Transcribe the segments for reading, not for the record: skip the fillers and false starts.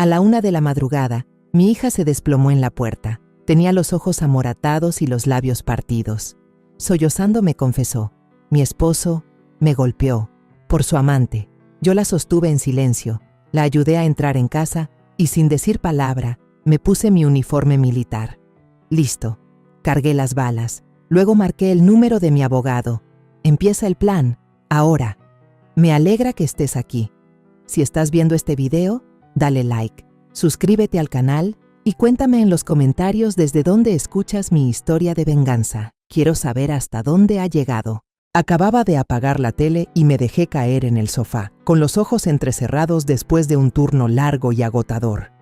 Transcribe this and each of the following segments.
A la 1 de la madrugada, mi hija se desplomó en la puerta. Tenía los ojos amoratados y los labios partidos. Sollozando me confesó: mi esposo me golpeó por su amante. Yo la sostuve en silencio, la ayudé a entrar en casa y sin decir palabra, me puse mi uniforme militar. Listo, cargué las balas, luego marqué el número de mi abogado. Empieza el plan, ahora. Me alegra que estés aquí. Si estás viendo este video, dale like, suscríbete al canal y cuéntame en los comentarios desde dónde escuchas mi historia de venganza. Quiero saber hasta dónde ha llegado. Acababa de apagar la tele y me dejé caer en el sofá, con los ojos entrecerrados después de un turno largo y agotador.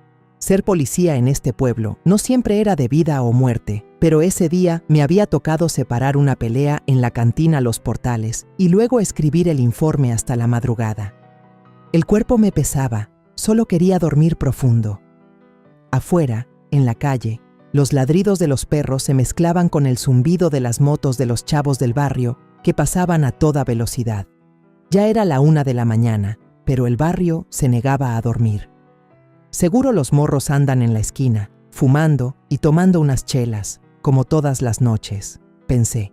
Ser policía en este pueblo no siempre era de vida o muerte, pero ese día me había tocado separar una pelea en la cantina Los Portales y luego escribir el informe hasta la madrugada. El cuerpo me pesaba, solo quería dormir profundo. Afuera, en la calle, los ladridos de los perros se mezclaban con el zumbido de las motos de los chavos del barrio que pasaban a toda velocidad. Ya era la 1 de la mañana, pero el barrio se negaba a dormir. Seguro los morros andan en la esquina, fumando y tomando unas chelas, como todas las noches, pensé.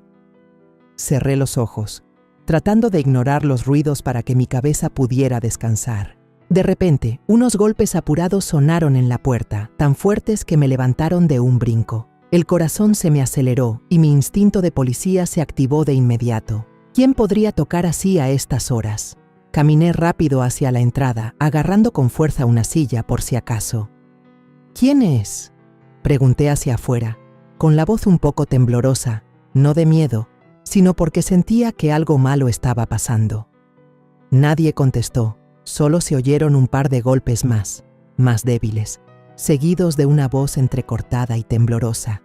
Cerré los ojos, tratando de ignorar los ruidos para que mi cabeza pudiera descansar. De repente, unos golpes apurados sonaron en la puerta, tan fuertes que me levantaron de un brinco. El corazón se me aceleró y mi instinto de policía se activó de inmediato. ¿Quién podría tocar así a estas horas? Caminé rápido hacia la entrada, agarrando con fuerza una silla por si acaso. ¿Quién es?, pregunté hacia afuera, con la voz un poco temblorosa, no de miedo, sino porque sentía que algo malo estaba pasando. Nadie contestó, solo se oyeron un par de golpes más débiles, seguidos de una voz entrecortada y temblorosa.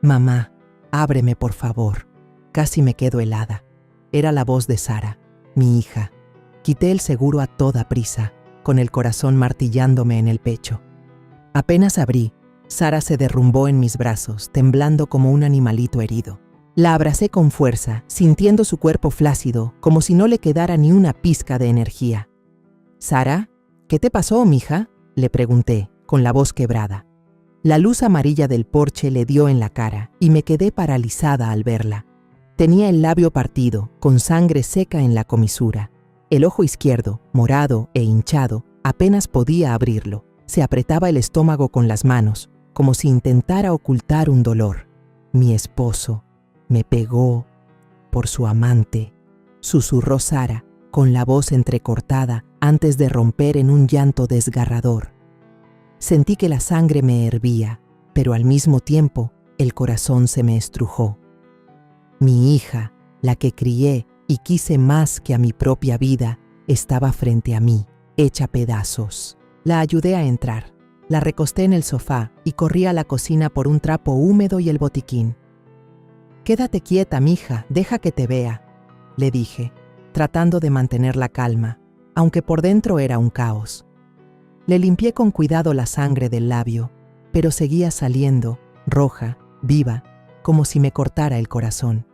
«Mamá, ábreme por favor». Casi me quedo helada. Era la voz de Sara, mi hija. Quité el seguro a toda prisa, con el corazón martillándome en el pecho. Apenas abrí, Sara se derrumbó en mis brazos, temblando como un animalito herido. La abracé con fuerza, sintiendo su cuerpo flácido, como si no le quedara ni una pizca de energía. «Sara, ¿qué te pasó, mija?», le pregunté, con la voz quebrada. La luz amarilla del porche le dio en la cara y me quedé paralizada al verla. Tenía el labio partido, con sangre seca en la comisura. El ojo izquierdo, morado e hinchado, apenas podía abrirlo. Se apretaba el estómago con las manos, como si intentara ocultar un dolor. «Mi esposo me pegó por su amante», susurró Sara, con la voz entrecortada antes de romper en un llanto desgarrador. Sentí que la sangre me hervía, pero al mismo tiempo el corazón se me estrujó. Mi hija, la que crié y quise más que a mi propia vida, estaba frente a mí, hecha pedazos. La ayudé a entrar, la recosté en el sofá y corrí a la cocina por un trapo húmedo y el botiquín. «Quédate quieta, mija, deja que te vea», le dije, tratando de mantener la calma, aunque por dentro era un caos. Le limpié con cuidado la sangre del labio, pero seguía saliendo, roja, viva, como si me cortara el corazón.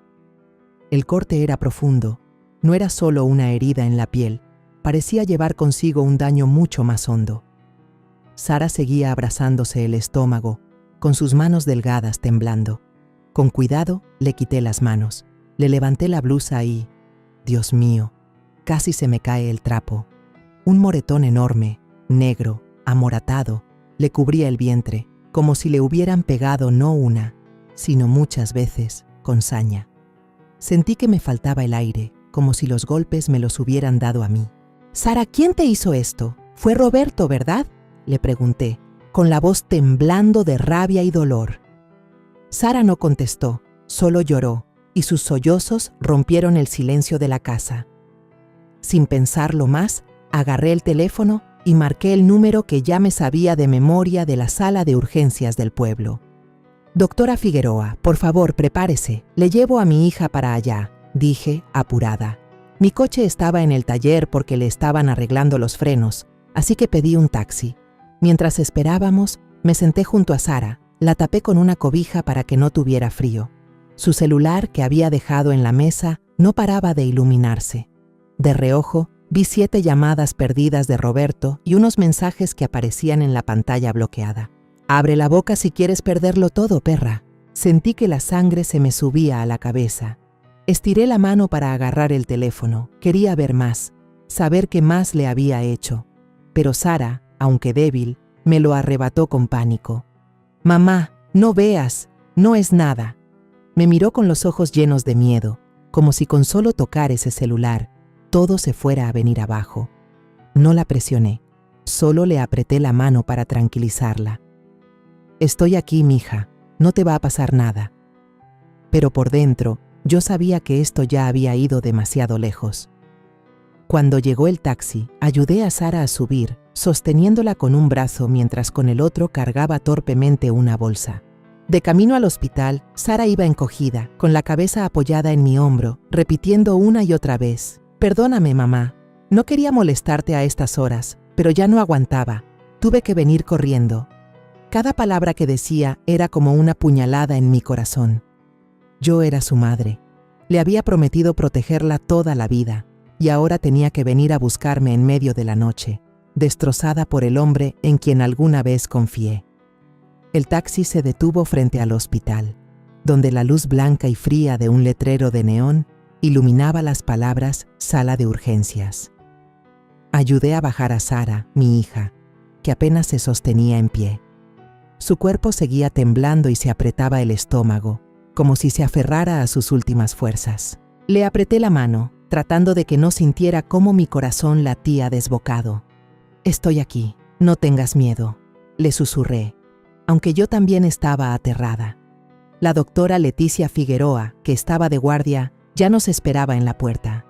El corte era profundo, no era solo una herida en la piel, parecía llevar consigo un daño mucho más hondo. Sara seguía abrazándose el estómago, con sus manos delgadas temblando. Con cuidado le quité las manos, le levanté la blusa y, Dios mío, casi se me cae el trapo. Un moretón enorme, negro, amoratado, le cubría el vientre, como si le hubieran pegado no una, sino muchas veces, con saña. Sentí que me faltaba el aire, como si los golpes me los hubieran dado a mí. «Sara, ¿quién te hizo esto? Fue Roberto, ¿verdad?», le pregunté, con la voz temblando de rabia y dolor. Sara no contestó, solo lloró, y sus sollozos rompieron el silencio de la casa. Sin pensarlo más, agarré el teléfono y marqué el número que ya me sabía de memoria de la sala de urgencias del pueblo. «Doctora Figueroa, por favor, prepárese, le llevo a mi hija para allá», dije, apurada. Mi coche estaba en el taller porque le estaban arreglando los frenos, así que pedí un taxi. Mientras esperábamos, me senté junto a Sara, la tapé con una cobija para que no tuviera frío. Su celular, que había dejado en la mesa, no paraba de iluminarse. De reojo, Vi 7 llamadas perdidas de Roberto y unos mensajes que aparecían en la pantalla bloqueada. «Abre la boca si quieres perderlo todo, perra». Sentí que la sangre se me subía a la cabeza. Estiré la mano para agarrar el teléfono. Quería ver más, saber qué más le había hecho. Pero Sara, aunque débil, me lo arrebató con pánico. «Mamá, no veas, no es nada». Me miró con los ojos llenos de miedo, como si con solo tocar ese celular, todo se fuera a venir abajo. No la presioné, solo le apreté la mano para tranquilizarla. «Estoy aquí, mija, no te va a pasar nada». Pero por dentro, yo sabía que esto ya había ido demasiado lejos. Cuando llegó el taxi, ayudé a Sara a subir, sosteniéndola con un brazo mientras con el otro cargaba torpemente una bolsa. De camino al hospital, Sara iba encogida, con la cabeza apoyada en mi hombro, repitiendo una y otra vez: «Perdóname, mamá. No quería molestarte a estas horas, pero ya no aguantaba. Tuve que venir corriendo». Cada palabra que decía era como una puñalada en mi corazón. Yo era su madre. Le había prometido protegerla toda la vida, y ahora tenía que venir a buscarme en medio de la noche, destrozada por el hombre en quien alguna vez confié. El taxi se detuvo frente al hospital, donde la luz blanca y fría de un letrero de neón iluminaba las palabras «Sala de urgencias». Ayudé a bajar a Sara, mi hija, que apenas se sostenía en pie. Su cuerpo seguía temblando y se apretaba el estómago, como si se aferrara a sus últimas fuerzas. Le apreté la mano, tratando de que no sintiera cómo mi corazón latía desbocado. «Estoy aquí, no tengas miedo», le susurré, aunque yo también estaba aterrada. La doctora Leticia Figueroa, que estaba de guardia, ya nos esperaba en la puerta.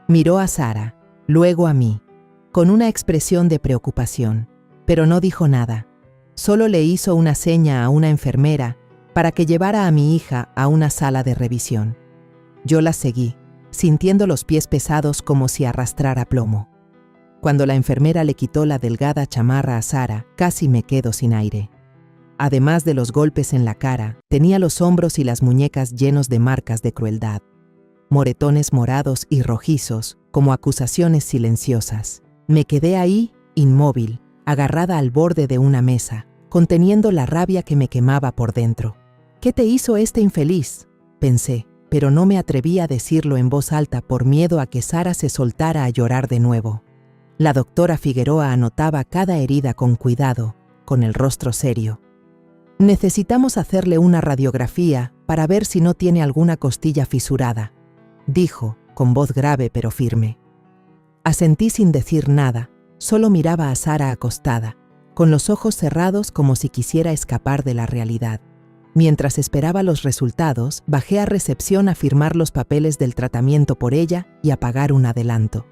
Miró a Sara, luego a mí, con una expresión de preocupación, pero no dijo nada. Solo le hizo una seña a una enfermera para que llevara a mi hija a una sala de revisión. Yo la seguí, sintiendo los pies pesados como si arrastrara plomo. Cuando la enfermera le quitó la delgada chamarra a Sara, casi me quedo sin aire. Además de los golpes en la cara, tenía los hombros y las muñecas llenos de marcas de crueldad. Moretones morados y rojizos, como acusaciones silenciosas. Me quedé ahí, inmóvil, agarrada al borde de una mesa, conteniendo la rabia que me quemaba por dentro. «¿Qué te hizo este infeliz?», pensé, pero no me atreví a decirlo en voz alta por miedo a que Sara se soltara a llorar de nuevo. La doctora Figueroa anotaba cada herida con cuidado, con el rostro serio. «Necesitamos hacerle una radiografía para ver si no tiene alguna costilla fisurada», dijo, con voz grave pero firme. Asentí sin decir nada, solo miraba a Sara acostada, con los ojos cerrados como si quisiera escapar de la realidad. Mientras esperaba los resultados, bajé a recepción a firmar los papeles del tratamiento por ella y a pagar un adelanto.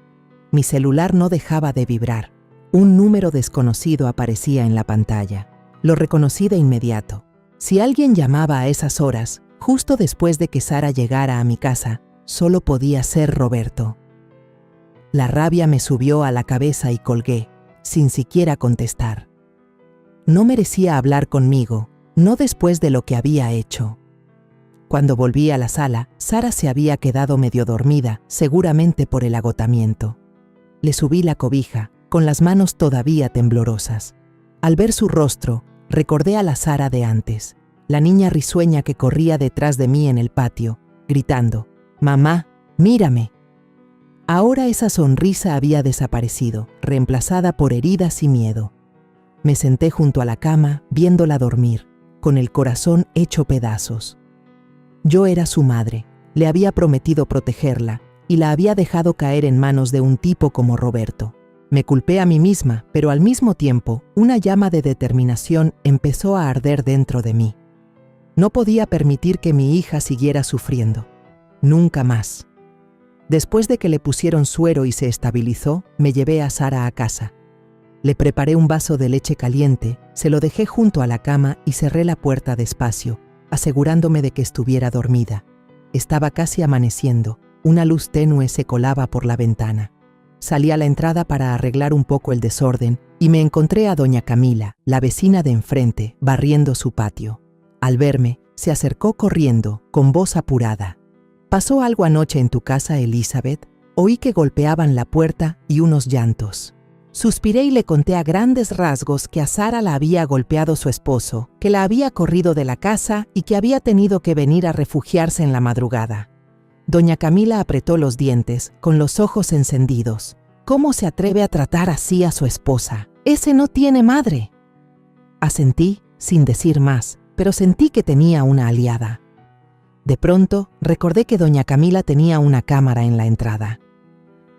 Mi celular no dejaba de vibrar. Un número desconocido aparecía en la pantalla. Lo reconocí de inmediato. Si alguien llamaba a esas horas, justo después de que Sara llegara a mi casa, solo podía ser Roberto. La rabia me subió a la cabeza y colgué, sin siquiera contestar. No merecía hablar conmigo, no después de lo que había hecho. Cuando volví a la sala, Sara se había quedado medio dormida, seguramente por el agotamiento. Le subí la cobija, con las manos todavía temblorosas. Al ver su rostro, recordé a la Sara de antes, la niña risueña que corría detrás de mí en el patio, gritando: «Mamá, mírame». Ahora esa sonrisa había desaparecido, reemplazada por heridas y miedo. Me senté junto a la cama, viéndola dormir, con el corazón hecho pedazos. Yo era su madre, le había prometido protegerla y la había dejado caer en manos de un tipo como Roberto. Me culpé a mí misma, pero al mismo tiempo, una llama de determinación empezó a arder dentro de mí. No podía permitir que mi hija siguiera sufriendo. Nunca más. Después de que le pusieron suero y se estabilizó, me llevé a Sara a casa. Le preparé un vaso de leche caliente, se lo dejé junto a la cama y cerré la puerta despacio, asegurándome de que estuviera dormida. Estaba casi amaneciendo, una luz tenue se colaba por la ventana. Salí a la entrada para arreglar un poco el desorden y me encontré a doña Camila, la vecina de enfrente, barriendo su patio. Al verme, se acercó corriendo, con voz apurada. «¿Pasó algo anoche en tu casa, Elizabeth?», Oí que golpeaban la puerta y unos llantos. Suspiré y le conté a grandes rasgos que a Sara la había golpeado su esposo, que la había corrido de la casa y que había tenido que venir a refugiarse en la madrugada. Doña Camila apretó los dientes, con los ojos encendidos. ¿Cómo se atreve a tratar así a su esposa? ¡Ese no tiene madre! Asentí, sin decir más, pero sentí que tenía una aliada. De pronto, recordé que doña Camila tenía una cámara en la entrada.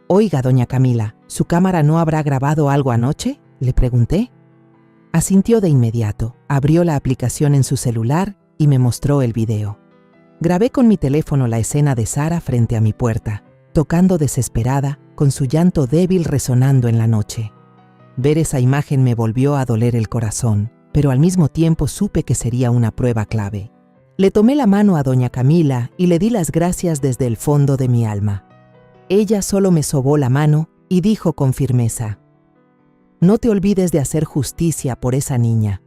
«Oiga, doña Camila, ¿su cámara no habrá grabado algo anoche?», le pregunté. Asintió de inmediato, abrió la aplicación en su celular y me mostró el video. Grabé con mi teléfono la escena de Sara frente a mi puerta, tocando desesperada, con su llanto débil resonando en la noche. Ver esa imagen me volvió a doler el corazón, pero al mismo tiempo supe que sería una prueba clave. Le tomé la mano a doña Camila y le di las gracias desde el fondo de mi alma. Ella solo me sobó la mano y dijo con firmeza: «No te olvides de hacer justicia por esa niña.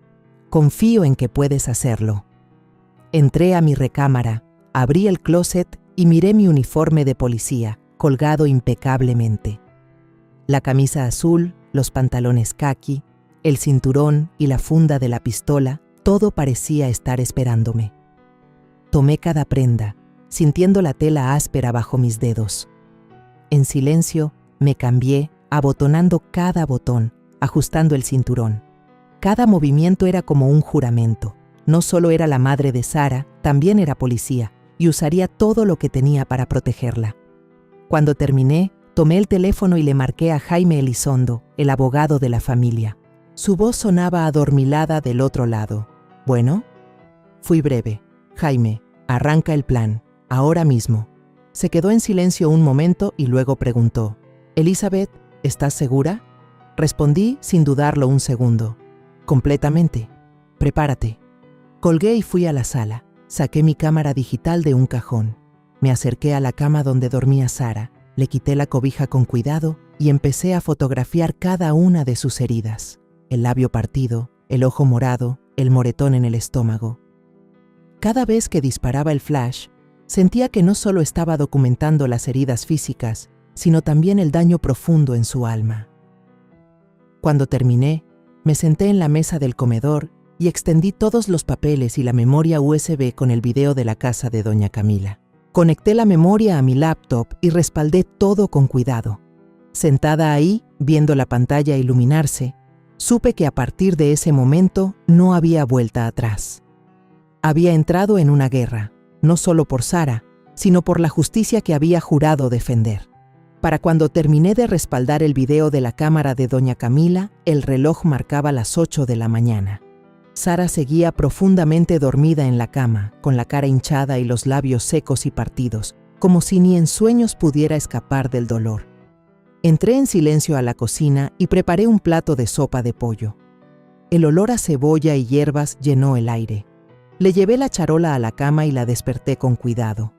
Confío en que puedes hacerlo». Entré a mi recámara, abrí el closet y miré mi uniforme de policía, colgado impecablemente. La camisa azul, los pantalones caqui, el cinturón y la funda de la pistola, todo parecía estar esperándome. Tomé cada prenda, sintiendo la tela áspera bajo mis dedos. En silencio, me cambié, abotonando cada botón, ajustando el cinturón. Cada movimiento era como un juramento. No solo era la madre de Sara, también era policía, y usaría todo lo que tenía para protegerla. Cuando terminé, tomé el teléfono y le marqué a Jaime Elizondo, el abogado de la familia. Su voz sonaba adormilada del otro lado. «¿Bueno?» Fui breve. «Jaime, arranca el plan, ahora mismo». Se quedó en silencio un momento y luego preguntó: «Elizabeth, ¿estás segura?» Respondí sin dudarlo un segundo: «Completamente. Prepárate». Colgué y fui a la sala. Saqué mi cámara digital de un cajón. Me acerqué a la cama donde dormía Sara, le quité la cobija con cuidado y empecé a fotografiar cada una de sus heridas: el labio partido, el ojo morado, el moretón en el estómago. Cada vez que disparaba el flash, sentía que no solo estaba documentando las heridas físicas, sino también el daño profundo en su alma. Cuando terminé, me senté en la mesa del comedor y extendí todos los papeles y la memoria USB con el video de la casa de doña Camila. Conecté la memoria a mi laptop y respaldé todo con cuidado. Sentada ahí, viendo la pantalla iluminarse, supe que a partir de ese momento no había vuelta atrás. Había entrado en una guerra, no solo por Sara, sino por la justicia que había jurado defender. Para cuando terminé de respaldar el video de la cámara de doña Camila, el reloj marcaba las 8 de la mañana. Sara seguía profundamente dormida en la cama, con la cara hinchada y los labios secos y partidos, como si ni en sueños pudiera escapar del dolor. Entré en silencio a la cocina y preparé un plato de sopa de pollo. El olor a cebolla y hierbas llenó el aire. Le llevé la charola a la cama y la desperté con cuidado.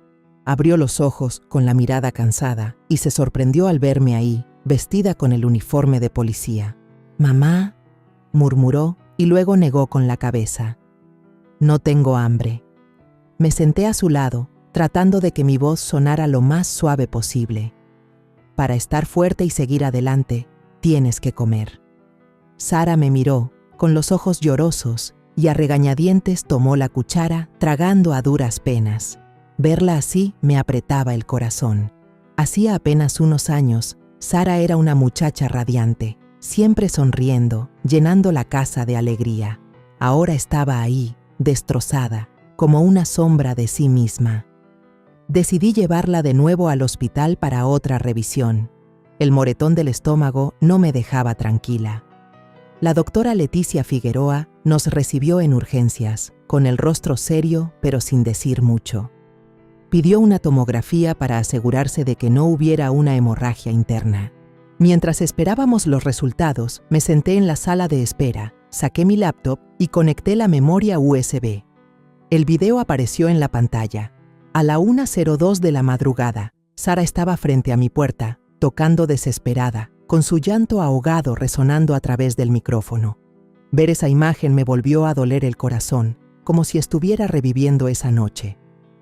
Abrió los ojos con la mirada cansada y se sorprendió al verme ahí, vestida con el uniforme de policía. «Mamá», murmuró y luego negó con la cabeza. «No tengo hambre». Me senté a su lado, tratando de que mi voz sonara lo más suave posible. «Para estar fuerte y seguir adelante, tienes que comer». Sara me miró, con los ojos llorosos, y a regañadientes tomó la cuchara, tragando a duras penas. Verla así me apretaba el corazón. Hacía apenas unos años, Sara era una muchacha radiante, siempre sonriendo, llenando la casa de alegría. Ahora estaba ahí, destrozada, como una sombra de sí misma. Decidí llevarla de nuevo al hospital para otra revisión. El moretón del estómago no me dejaba tranquila. La doctora Leticia Figueroa nos recibió en urgencias, con el rostro serio pero sin decir mucho. Pidió una tomografía para asegurarse de que no hubiera una hemorragia interna. Mientras esperábamos los resultados, me senté en la sala de espera, saqué mi laptop y conecté la memoria USB. El video apareció en la pantalla. A la 1:02 de la madrugada, Sara estaba frente a mi puerta, tocando desesperada, con su llanto ahogado resonando a través del micrófono. Ver esa imagen me volvió a doler el corazón, como si estuviera reviviendo esa noche.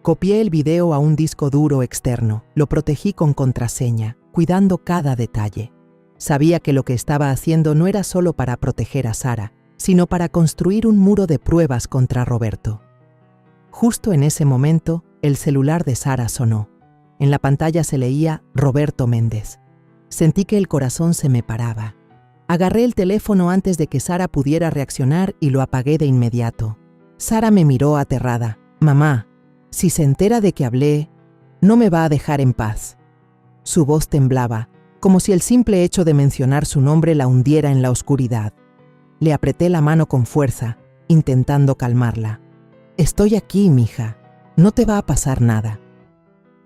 Copié el video a un disco duro externo, lo protegí con contraseña, cuidando cada detalle. Sabía que lo que estaba haciendo no era solo para proteger a Sara, sino para construir un muro de pruebas contra Roberto. Justo en ese momento, el celular de Sara sonó. En la pantalla se leía Roberto Méndez. Sentí que el corazón se me paraba. Agarré el teléfono antes de que Sara pudiera reaccionar y lo apagué de inmediato. Sara me miró aterrada. «Mamá, si se entera de que hablé, no me va a dejar en paz». Su voz temblaba, como si el simple hecho de mencionar su nombre la hundiera en la oscuridad. Le apreté la mano con fuerza, intentando calmarla. «Estoy aquí, mija. No te va a pasar nada».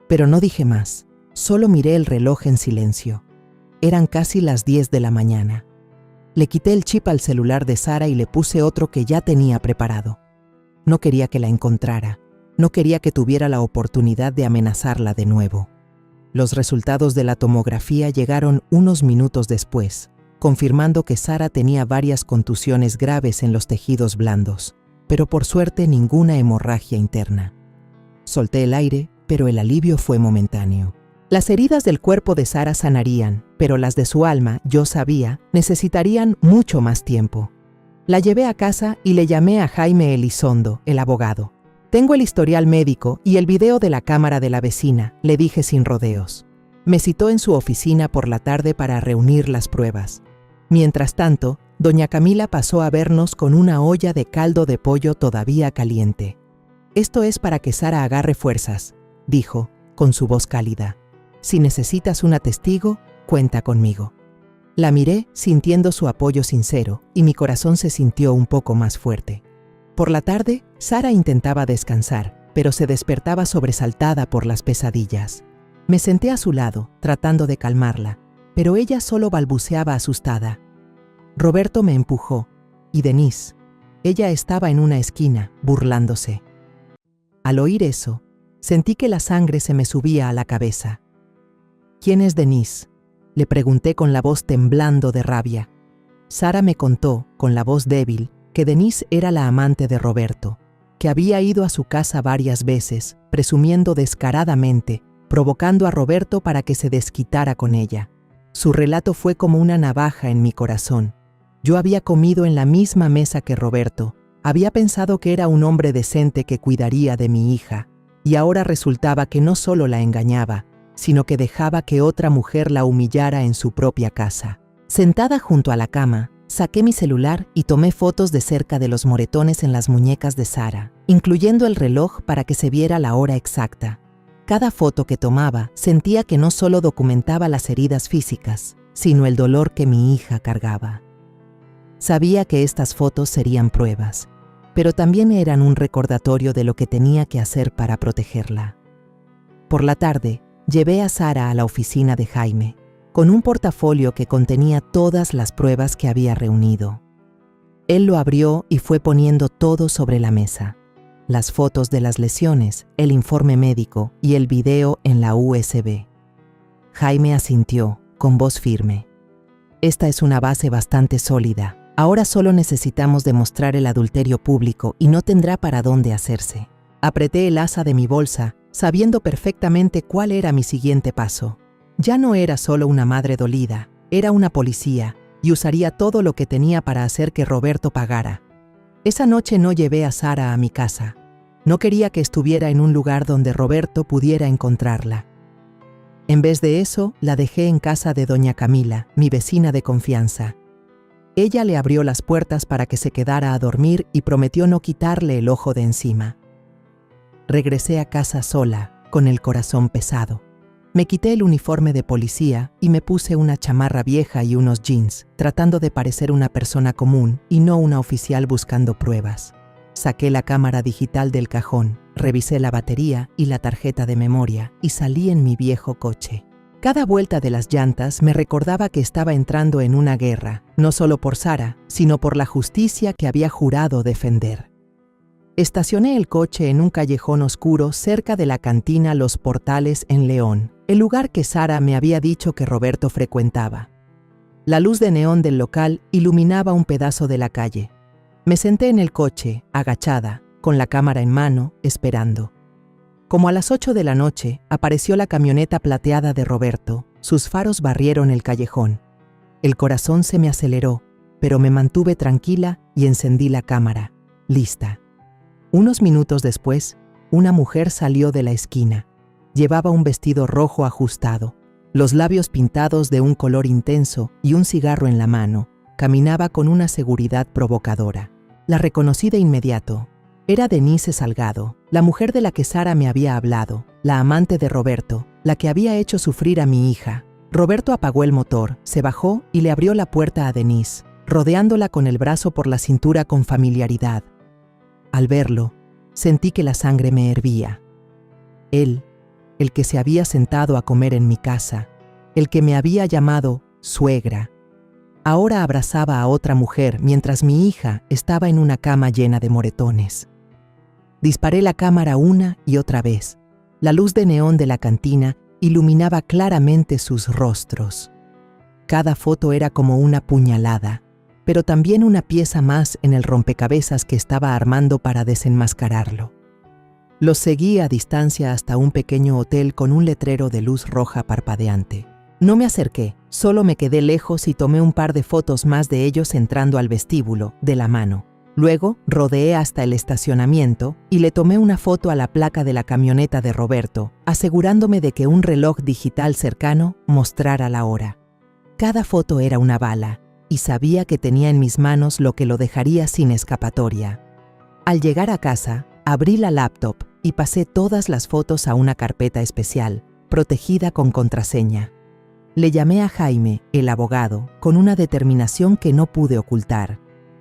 Pero no dije más, solo miré el reloj en silencio. Eran casi las 10 de la mañana. Le quité el chip al celular de Sara y le puse otro que ya tenía preparado. No quería que la encontrara. No quería que tuviera la oportunidad de amenazarla de nuevo. Los resultados de la tomografía llegaron unos minutos después, confirmando que Sara tenía varias contusiones graves en los tejidos blandos, pero por suerte ninguna hemorragia interna. Solté el aire, pero el alivio fue momentáneo. Las heridas del cuerpo de Sara sanarían, pero las de su alma, yo sabía, necesitarían mucho más tiempo. La llevé a casa y le llamé a Jaime Elizondo, el abogado. «Tengo el historial médico y el video de la cámara de la vecina», le dije sin rodeos. Me citó en su oficina por la tarde para reunir las pruebas. Mientras tanto, doña Camila pasó a vernos con una olla de caldo de pollo todavía caliente. «Esto es para que Sara agarre fuerzas», dijo, con su voz cálida. «Si necesitas una testigo, cuenta conmigo». La miré sintiendo su apoyo sincero y mi corazón se sintió un poco más fuerte. Por la tarde, Sara intentaba descansar, pero se despertaba sobresaltada por las pesadillas. Me senté a su lado, tratando de calmarla, pero ella solo balbuceaba asustada. Roberto me empujó, y Denise. Ella estaba en una esquina, burlándose. Al oír eso, sentí que la sangre se me subía a la cabeza. «¿Quién es Denise?», le pregunté con la voz temblando de rabia. Sara me contó, con la voz débil, que Denise era la amante de Roberto, que había ido a su casa varias veces, presumiendo descaradamente, provocando a Roberto para que se desquitara con ella. Su relato fue como una navaja en mi corazón. Yo había comido en la misma mesa que Roberto, había pensado que era un hombre decente que cuidaría de mi hija, y ahora resultaba que no solo la engañaba, sino que dejaba que otra mujer la humillara en su propia casa. Sentada junto a la cama, saqué mi celular y tomé fotos de cerca de los moretones en las muñecas de Sara, incluyendo el reloj para que se viera la hora exacta. Cada foto que tomaba sentía que no solo documentaba las heridas físicas, sino el dolor que mi hija cargaba. Sabía que estas fotos serían pruebas, pero también eran un recordatorio de lo que tenía que hacer para protegerla. Por la tarde, llevé a Sara a la oficina de Jaime, con un portafolio que contenía todas las pruebas que había reunido. Él lo abrió y fue poniendo todo sobre la mesa: las fotos de las lesiones, el informe médico y el video en la USB. Jaime asintió, con voz firme. «Esta es una base bastante sólida. Ahora solo necesitamos demostrar el adulterio público y no tendrá para dónde hacerse». Apreté el asa de mi bolsa, sabiendo perfectamente cuál era mi siguiente paso. Ya no era solo una madre dolida, era una policía, y usaría todo lo que tenía para hacer que Roberto pagara. Esa noche no llevé a Sara a mi casa. No quería que estuviera en un lugar donde Roberto pudiera encontrarla. En vez de eso, la dejé en casa de doña Camila, mi vecina de confianza. Ella le abrió las puertas para que se quedara a dormir y prometió no quitarle el ojo de encima. Regresé a casa sola, con el corazón pesado. Me quité el uniforme de policía y me puse una chamarra vieja y unos jeans, tratando de parecer una persona común y no una oficial buscando pruebas. Saqué la cámara digital del cajón, revisé la batería y la tarjeta de memoria y salí en mi viejo coche. Cada vuelta de las llantas me recordaba que estaba entrando en una guerra, no solo por Sara, sino por la justicia que había jurado defender. Estacioné el coche en un callejón oscuro cerca de la cantina Los Portales en León, el lugar que Sara me había dicho que Roberto frecuentaba. La luz de neón del local iluminaba un pedazo de la calle. Me senté en el coche, agachada, con la cámara en mano, esperando. Como a las 8 de la noche, apareció la camioneta plateada de Roberto. Sus faros barrieron el callejón. El corazón se me aceleró, pero me mantuve tranquila y encendí la cámara, lista. Unos minutos después, una mujer salió de la esquina. Llevaba un vestido rojo ajustado, los labios pintados de un color intenso y un cigarro en la mano. Caminaba con una seguridad provocadora. La reconocí de inmediato. Era Denise Salgado, la mujer de la que Sara me había hablado, la amante de Roberto, la que había hecho sufrir a mi hija. Roberto apagó el motor, se bajó y le abrió la puerta a Denise, rodeándola con el brazo por la cintura con familiaridad. Al verlo, sentí que la sangre me hervía. Él, el que se había sentado a comer en mi casa, el que me había llamado suegra, ahora abrazaba a otra mujer mientras mi hija estaba en una cama llena de moretones. Disparé la cámara una y otra vez. La luz de neón de la cantina iluminaba claramente sus rostros. Cada foto era como una puñalada, pero también una pieza más en el rompecabezas que estaba armando para desenmascararlo. Los seguí a distancia hasta un pequeño hotel con un letrero de luz roja parpadeante. No me acerqué, solo me quedé lejos y tomé un par de fotos más de ellos entrando al vestíbulo, de la mano. Luego, rodeé hasta el estacionamiento y le tomé una foto a la placa de la camioneta de Roberto, asegurándome de que un reloj digital cercano mostrara la hora. Cada foto era una bala, y sabía que tenía en mis manos lo que lo dejaría sin escapatoria. Al llegar a casa, abrí la laptop y pasé todas las fotos a una carpeta especial, protegida con contraseña. Le llamé a Jaime, el abogado, con una determinación que no pude ocultar.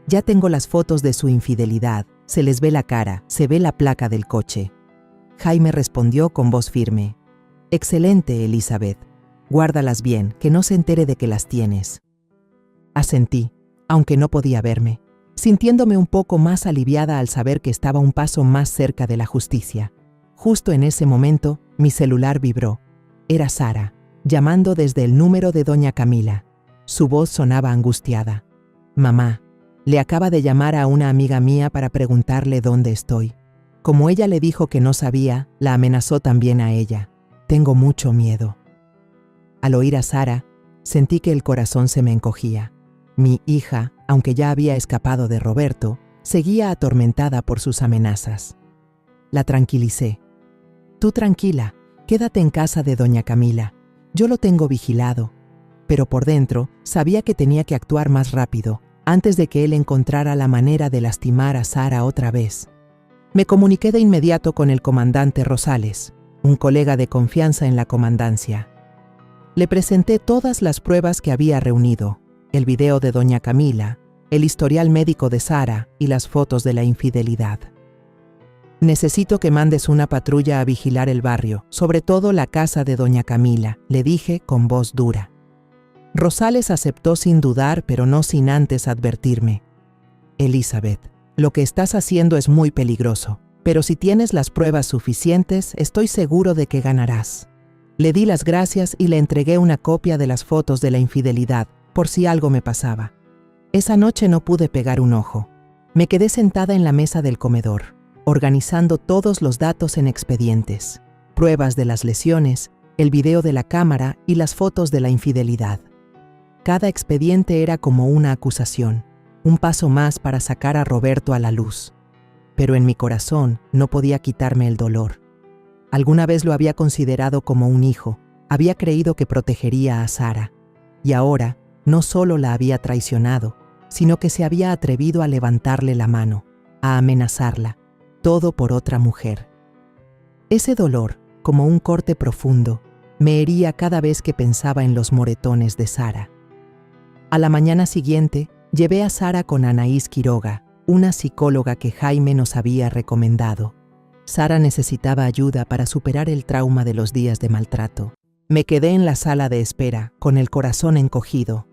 Ya tengo las fotos de su infidelidad, se les ve la cara, se ve la placa del coche. Jaime respondió con voz firme. Excelente, Elizabeth. Guárdalas bien, que no se entere de que las tienes. Asentí, aunque no podía verme, sintiéndome un poco más aliviada al saber que estaba un paso más cerca de la justicia. Justo en ese momento, mi celular vibró. Era Sara, llamando desde el número de doña Camila. Su voz sonaba angustiada. Mamá, le acaba de llamar a una amiga mía para preguntarle dónde estoy. Como ella le dijo que no sabía, la amenazó también a ella. Tengo mucho miedo. Al oír a Sara, sentí que el corazón se me encogía. Mi hija, aunque ya había escapado de Roberto, seguía atormentada por sus amenazas. La tranquilicé. Tú tranquila, quédate en casa de doña Camila. Yo lo tengo vigilado. Pero por dentro, sabía que tenía que actuar más rápido, antes de que él encontrara la manera de lastimar a Sara otra vez. Me comuniqué de inmediato con el comandante Rosales, un colega de confianza en la comandancia. Le presenté todas las pruebas que había reunido, el video de doña Camila, el historial médico de Sara y las fotos de la infidelidad. Necesito que mandes una patrulla a vigilar el barrio, sobre todo la casa de doña Camila, le dije con voz dura. Rosales aceptó sin dudar, pero no sin antes advertirme. Elizabeth, lo que estás haciendo es muy peligroso, pero si tienes las pruebas suficientes, estoy seguro de que ganarás. Le di las gracias y le entregué una copia de las fotos de la infidelidad, por si algo me pasaba. Esa noche no pude pegar un ojo. Me quedé sentada en la mesa del comedor, organizando todos los datos en expedientes, pruebas de las lesiones, el video de la cámara y las fotos de la infidelidad. Cada expediente era como una acusación, un paso más para sacar a Roberto a la luz. Pero en mi corazón no podía quitarme el dolor. Alguna vez lo había considerado como un hijo, había creído que protegería a Sara, y ahora no solo la había traicionado, sino que se había atrevido a levantarle la mano, a amenazarla, todo por otra mujer. Ese dolor, como un corte profundo, me hería cada vez que pensaba en los moretones de Sara. A la mañana siguiente, llevé a Sara con Anaís Quiroga, una psicóloga que Jaime nos había recomendado. Sara necesitaba ayuda para superar el trauma de los días de maltrato. Me quedé en la sala de espera, con el corazón encogido.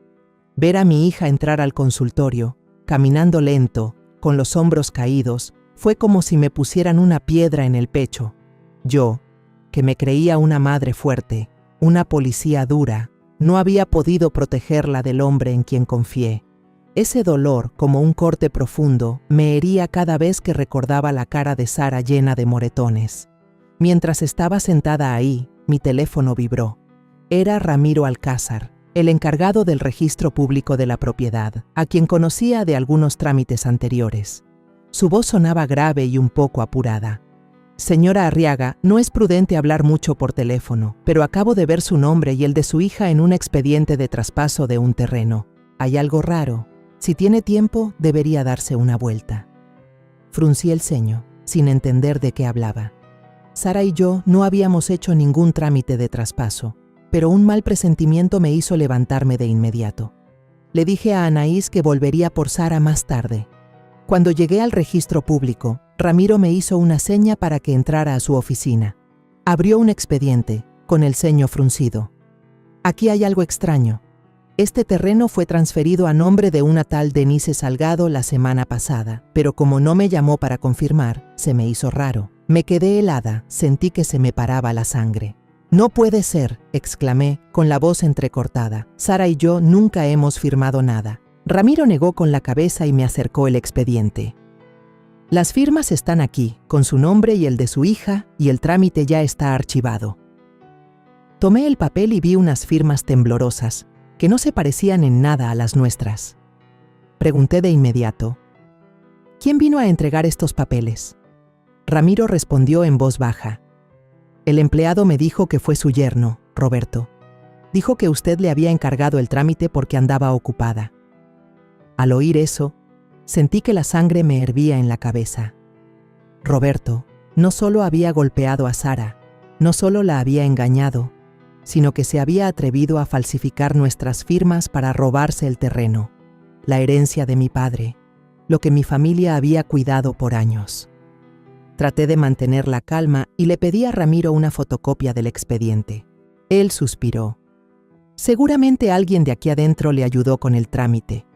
Ver a mi hija entrar al consultorio, caminando lento, con los hombros caídos, fue como si me pusieran una piedra en el pecho. Yo, que me creía una madre fuerte, una policía dura, no había podido protegerla del hombre en quien confié. Ese dolor, como un corte profundo, me hería cada vez que recordaba la cara de Sara llena de moretones. Mientras estaba sentada ahí, mi teléfono vibró. Era Ramiro Alcázar, el encargado del registro público de la propiedad, a quien conocía de algunos trámites anteriores. Su voz sonaba grave y un poco apurada. Señora Arriaga, no es prudente hablar mucho por teléfono, pero acabo de ver su nombre y el de su hija en un expediente de traspaso de un terreno. Hay algo raro. Si tiene tiempo, debería darse una vuelta. Fruncí el ceño, sin entender de qué hablaba. Sara y yo no habíamos hecho ningún trámite de traspaso, pero un mal presentimiento me hizo levantarme de inmediato. Le dije a Anaís que volvería por Sara más tarde. Cuando llegué al registro público, Ramiro me hizo una seña para que entrara a su oficina. Abrió un expediente, con el ceño fruncido. Aquí hay algo extraño. Este terreno fue transferido a nombre de una tal Denise Salgado la semana pasada, pero como no me llamó para confirmar, se me hizo raro. Me quedé helada, sentí que se me paraba la sangre. «No puede ser», exclamé, con la voz entrecortada. «Sara y yo nunca hemos firmado nada». Ramiro negó con la cabeza y me acercó el expediente. «Las firmas están aquí, con su nombre y el de su hija, y el trámite ya está archivado». Tomé el papel y vi unas firmas temblorosas, que no se parecían en nada a las nuestras. Pregunté de inmediato: «¿Quién vino a entregar estos papeles?». Ramiro respondió en voz baja: «El empleado me dijo que fue su yerno, Roberto. Dijo que usted le había encargado el trámite porque andaba ocupada». Al oír eso, sentí que la sangre me hervía en la cabeza. Roberto no solo había golpeado a Sara, no solo la había engañado, sino que se había atrevido a falsificar nuestras firmas para robarse el terreno, la herencia de mi padre, lo que mi familia había cuidado por años. Traté de mantener la calma y le pedí a Ramiro una fotocopia del expediente. Él suspiró. Seguramente alguien de aquí adentro le ayudó con el trámite.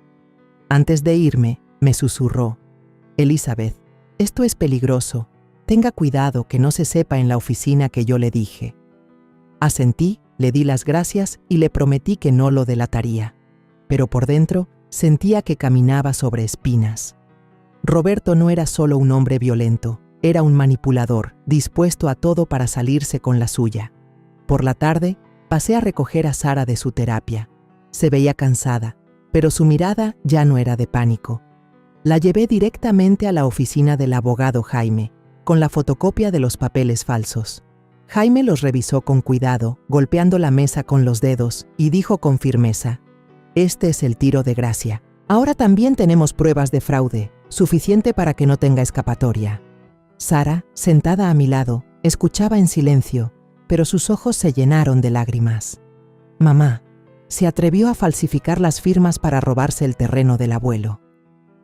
Antes de irme, me susurró: «Elizabeth, esto es peligroso. Tenga cuidado que no se sepa en la oficina que yo le dije». Asentí, le di las gracias y le prometí que no lo delataría. Pero por dentro sentía que caminaba sobre espinas. Roberto no era solo un hombre violento, era un manipulador, dispuesto a todo para salirse con la suya. Por la tarde, pasé a recoger a Sara de su terapia. Se veía cansada, pero su mirada ya no era de pánico. La llevé directamente a la oficina del abogado Jaime, con la fotocopia de los papeles falsos. Jaime los revisó con cuidado, golpeando la mesa con los dedos, y dijo con firmeza: «Este es el tiro de gracia. Ahora también tenemos pruebas de fraude, suficiente para que no tenga escapatoria». Sara, sentada a mi lado, escuchaba en silencio, pero sus ojos se llenaron de lágrimas. «Mamá, se atrevió a falsificar las firmas para robarse el terreno del abuelo»,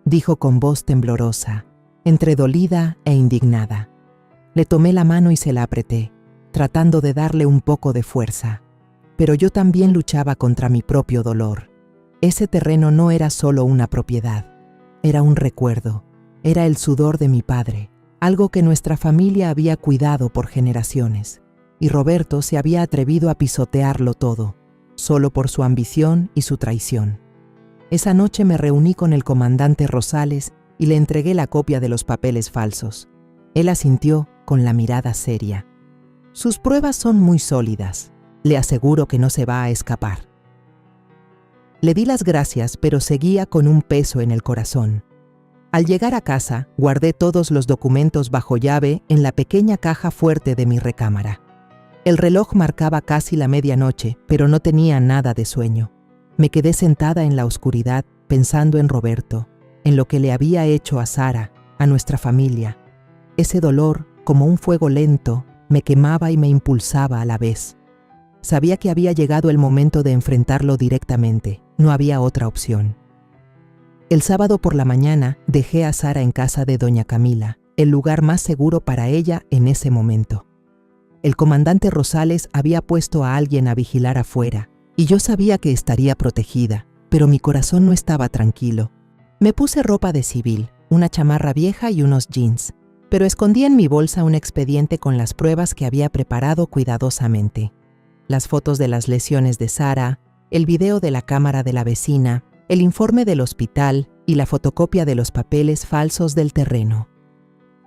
dijo con voz temblorosa, entre dolida e indignada. Le tomé la mano y se la apreté, tratando de darle un poco de fuerza. Pero yo también luchaba contra mi propio dolor. Ese terreno no era solo una propiedad, era un recuerdo, era el sudor de mi padre, algo que nuestra familia había cuidado por generaciones, y Roberto se había atrevido a pisotearlo todo, solo por su ambición y su traición. Esa noche me reuní con el comandante Rosales y le entregué la copia de los papeles falsos. Él asintió con la mirada seria. «Sus pruebas son muy sólidas. Le aseguro que no se va a escapar». Le di las gracias, pero seguía con un peso en el corazón. Al llegar a casa, guardé todos los documentos bajo llave en la pequeña caja fuerte de mi recámara. El reloj marcaba casi la medianoche, pero no tenía nada de sueño. Me quedé sentada en la oscuridad, pensando en Roberto, en lo que le había hecho a Sara, a nuestra familia. Ese dolor, como un fuego lento, me quemaba y me impulsaba a la vez. Sabía que había llegado el momento de enfrentarlo directamente, no había otra opción. El sábado por la mañana dejé a Sara en casa de doña Camila, el lugar más seguro para ella en ese momento. El comandante Rosales había puesto a alguien a vigilar afuera, y yo sabía que estaría protegida, pero mi corazón no estaba tranquilo. Me puse ropa de civil, una chamarra vieja y unos jeans, pero escondí en mi bolsa un expediente con las pruebas que había preparado cuidadosamente. Las fotos de las lesiones de Sara, el video de la cámara de la vecina, el informe del hospital y la fotocopia de los papeles falsos del terreno.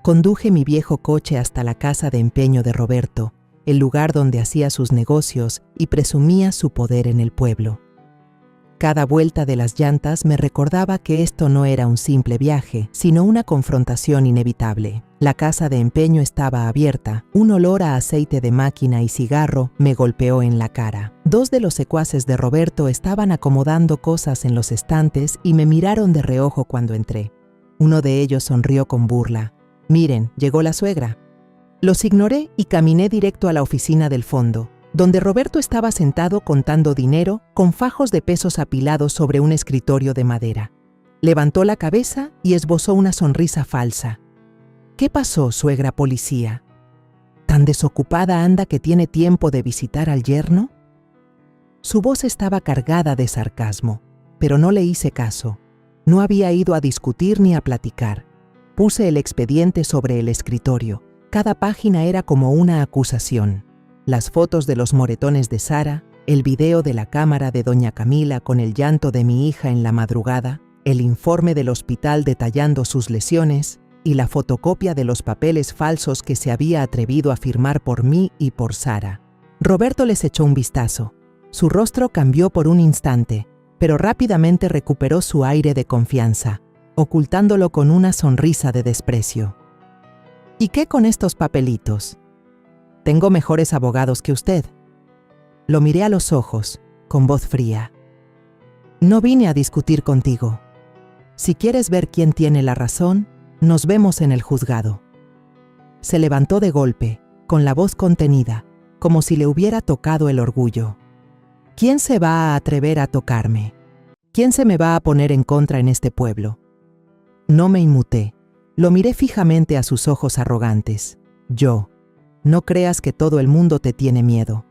Conduje mi viejo coche hasta la casa de empeño de Roberto, el lugar donde hacía sus negocios y presumía su poder en el pueblo. Cada vuelta de las llantas me recordaba que esto no era un simple viaje, sino una confrontación inevitable. La casa de empeño estaba abierta, un olor a aceite de máquina y cigarro me golpeó en la cara. Dos de los secuaces de Roberto estaban acomodando cosas en los estantes y me miraron de reojo cuando entré. Uno de ellos sonrió con burla. «Miren, llegó la suegra». Los ignoré y caminé directo a la oficina del fondo, donde Roberto estaba sentado contando dinero con fajos de pesos apilados sobre un escritorio de madera. Levantó la cabeza y esbozó una sonrisa falsa. «¿Qué pasó, suegra policía? ¿Tan desocupada anda que tiene tiempo de visitar al yerno?». Su voz estaba cargada de sarcasmo, pero no le hice caso. No había ido a discutir ni a platicar. Puse el expediente sobre el escritorio. Cada página era como una acusación. Las fotos de los moretones de Sara, el video de la cámara de doña Camila con el llanto de mi hija en la madrugada, el informe del hospital detallando sus lesiones y la fotocopia de los papeles falsos que se había atrevido a firmar por mí y por Sara. Roberto les echó un vistazo. Su rostro cambió por un instante, pero rápidamente recuperó su aire de confianza, ocultándolo con una sonrisa de desprecio. «¿Y qué con estos papelitos? Tengo mejores abogados que usted». Lo miré a los ojos, con voz fría. «No vine a discutir contigo. Si quieres ver quién tiene la razón, nos vemos en el juzgado». Se levantó de golpe, con la voz contenida, como si le hubiera tocado el orgullo. «¿Quién se va a atrever a tocarme? ¿Quién se me va a poner en contra en este pueblo?». No me inmuté. Lo miré fijamente a sus ojos arrogantes. «Yo. No creas que todo el mundo te tiene miedo».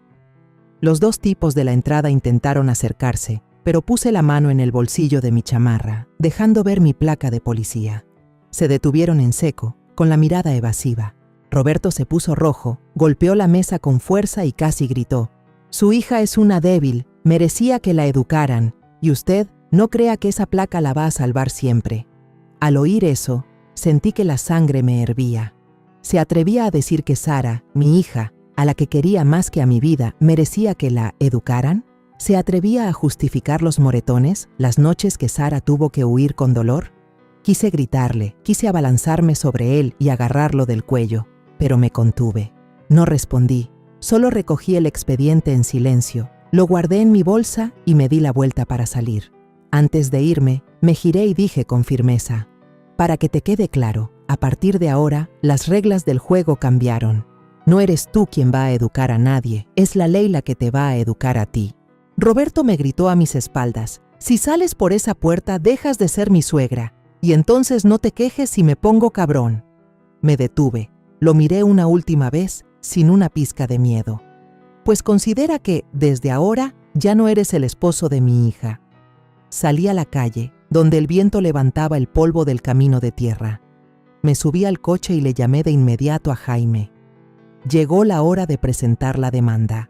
Los dos tipos de la entrada intentaron acercarse, pero puse la mano en el bolsillo de mi chamarra, dejando ver mi placa de policía. Se detuvieron en seco, con la mirada evasiva. Roberto se puso rojo, golpeó la mesa con fuerza y casi gritó: «Su hija es una débil, merecía que la educaran, y usted no crea que esa placa la va a salvar siempre». Al oír eso, sentí que la sangre me hervía. ¿Se atrevía a decir que Sara, mi hija, a la que quería más que a mi vida, merecía que la educaran? ¿Se atrevía a justificar los moretones, las noches que Sara tuvo que huir con dolor? Quise gritarle, quise abalanzarme sobre él y agarrarlo del cuello, pero me contuve. No respondí, solo recogí el expediente en silencio, lo guardé en mi bolsa y me di la vuelta para salir. Antes de irme, me giré y dije con firmeza: «Para que te quede claro, a partir de ahora, las reglas del juego cambiaron. No eres tú quien va a educar a nadie, es la ley la que te va a educar a ti». Roberto me gritó a mis espaldas: «Si sales por esa puerta, dejas de ser mi suegra, y entonces no te quejes si me pongo cabrón». Me detuve, lo miré una última vez, sin una pizca de miedo. «Pues considera que, desde ahora, ya no eres el esposo de mi hija». Salí a la calle, donde el viento levantaba el polvo del camino de tierra. Me subí al coche y le llamé de inmediato a Jaime. Llegó la hora de presentar la demanda.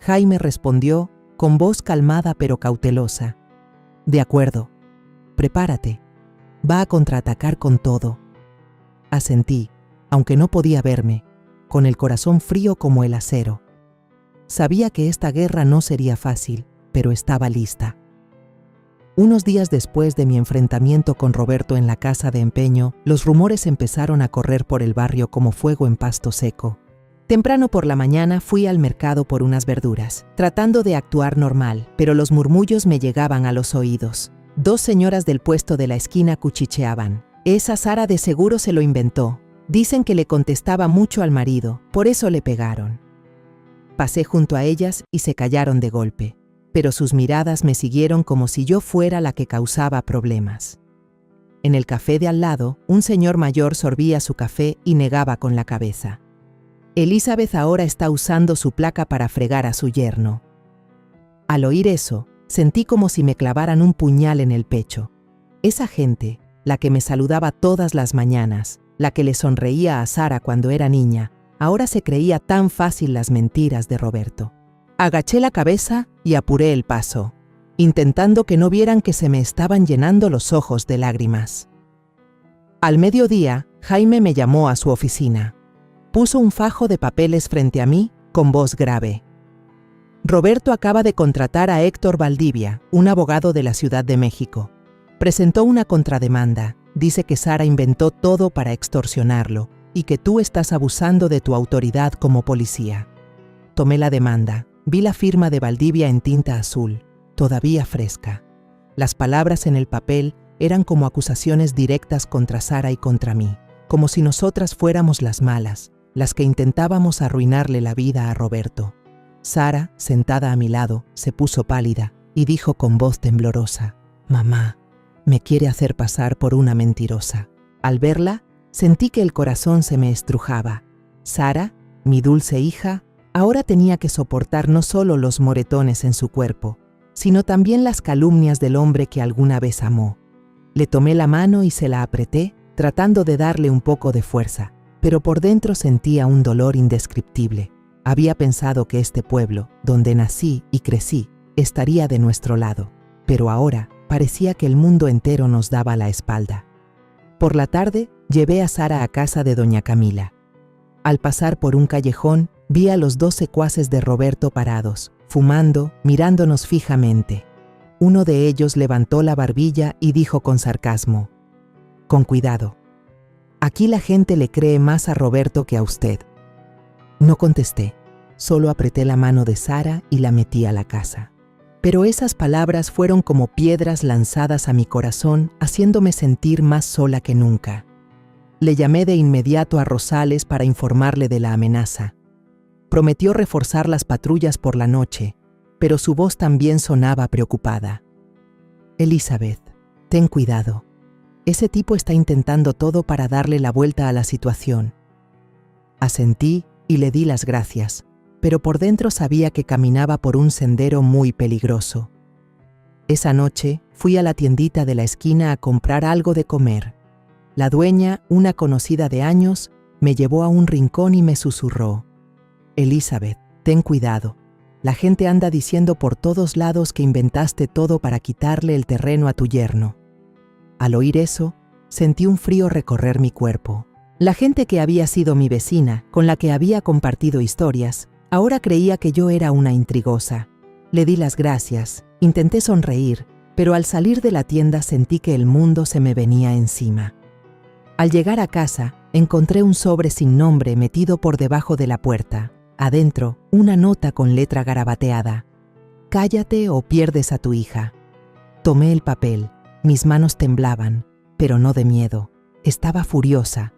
Jaime respondió, con voz calmada pero cautelosa: «De acuerdo, prepárate, va a contraatacar con todo». Asentí, aunque no podía verme, con el corazón frío como el acero. Sabía que esta guerra no sería fácil, pero estaba lista. Unos días después de mi enfrentamiento con Roberto en la casa de empeño, los rumores empezaron a correr por el barrio como fuego en pasto seco. Temprano por la mañana fui al mercado por unas verduras, tratando de actuar normal, pero los murmullos me llegaban a los oídos. Dos señoras del puesto de la esquina cuchicheaban: «Esa Sara de seguro se lo inventó. Dicen que le contestaba mucho al marido, por eso le pegaron». Pasé junto a ellas y se callaron de golpe, pero sus miradas me siguieron como si yo fuera la que causaba problemas. En el café de al lado, un señor mayor sorbía su café y negaba con la cabeza: «Elizabeth ahora está usando su placa para fregar a su yerno». Al oír eso, sentí como si me clavaran un puñal en el pecho. Esa gente, la que me saludaba todas las mañanas, la que le sonreía a Sara cuando era niña, ahora se creía tan fácil las mentiras de Roberto. Agaché la cabeza y apuré el paso, intentando que no vieran que se me estaban llenando los ojos de lágrimas. Al mediodía, Jaime me llamó a su oficina. Puso un fajo de papeles frente a mí, con voz grave. Roberto acaba de contratar a Héctor Valdivia, un abogado de la Ciudad de México. Presentó una contrademanda. Dice que Sara inventó todo para extorsionarlo y que tú estás abusando de tu autoridad como policía. Tomé la demanda. Vi la firma de Valdivia en tinta azul, todavía fresca. Las palabras en el papel eran como acusaciones directas contra Sara y contra mí, como si nosotras fuéramos las malas, las que intentábamos arruinarle la vida a Roberto. Sara, sentada a mi lado, se puso pálida y dijo con voz temblorosa: «Mamá, me quiere hacer pasar por una mentirosa». Al verla, sentí que el corazón se me estrujaba. Sara, mi dulce hija, ahora tenía que soportar no solo los moretones en su cuerpo, sino también las calumnias del hombre que alguna vez amó. Le tomé la mano y se la apreté, tratando de darle un poco de fuerza, pero por dentro sentía un dolor indescriptible. Había pensado que este pueblo, donde nací y crecí, estaría de nuestro lado, pero ahora parecía que el mundo entero nos daba la espalda. Por la tarde, llevé a Sara a casa de doña Camila. Al pasar por un callejón, vi a los 2 secuaces de Roberto parados, fumando, mirándonos fijamente. Uno de ellos levantó la barbilla y dijo con sarcasmo: «Con cuidado. Aquí la gente le cree más a Roberto que a usted». No contesté, solo apreté la mano de Sara y la metí a la casa. Pero esas palabras fueron como piedras lanzadas a mi corazón, haciéndome sentir más sola que nunca. Le llamé de inmediato a Rosales para informarle de la amenaza. Prometió reforzar las patrullas por la noche, pero su voz también sonaba preocupada. «Elizabeth, ten cuidado. Ese tipo está intentando todo para darle la vuelta a la situación». Asentí y le di las gracias, pero por dentro sabía que caminaba por un sendero muy peligroso. Esa noche fui a la tiendita de la esquina a comprar algo de comer. La dueña, una conocida de años, me llevó a un rincón y me susurró: «Elizabeth, ten cuidado. La gente anda diciendo por todos lados que inventaste todo para quitarle el terreno a tu yerno». Al oír eso, sentí un frío recorrer mi cuerpo. La gente que había sido mi vecina, con la que había compartido historias, ahora creía que yo era una intrigosa. Le di las gracias, intenté sonreír, pero al salir de la tienda sentí que el mundo se me venía encima. Al llegar a casa, encontré un sobre sin nombre metido por debajo de la puerta. Adentro, una nota con letra garabateada: «Cállate o pierdes a tu hija». Tomé el papel, mis manos temblaban, pero no de miedo. Estaba furiosa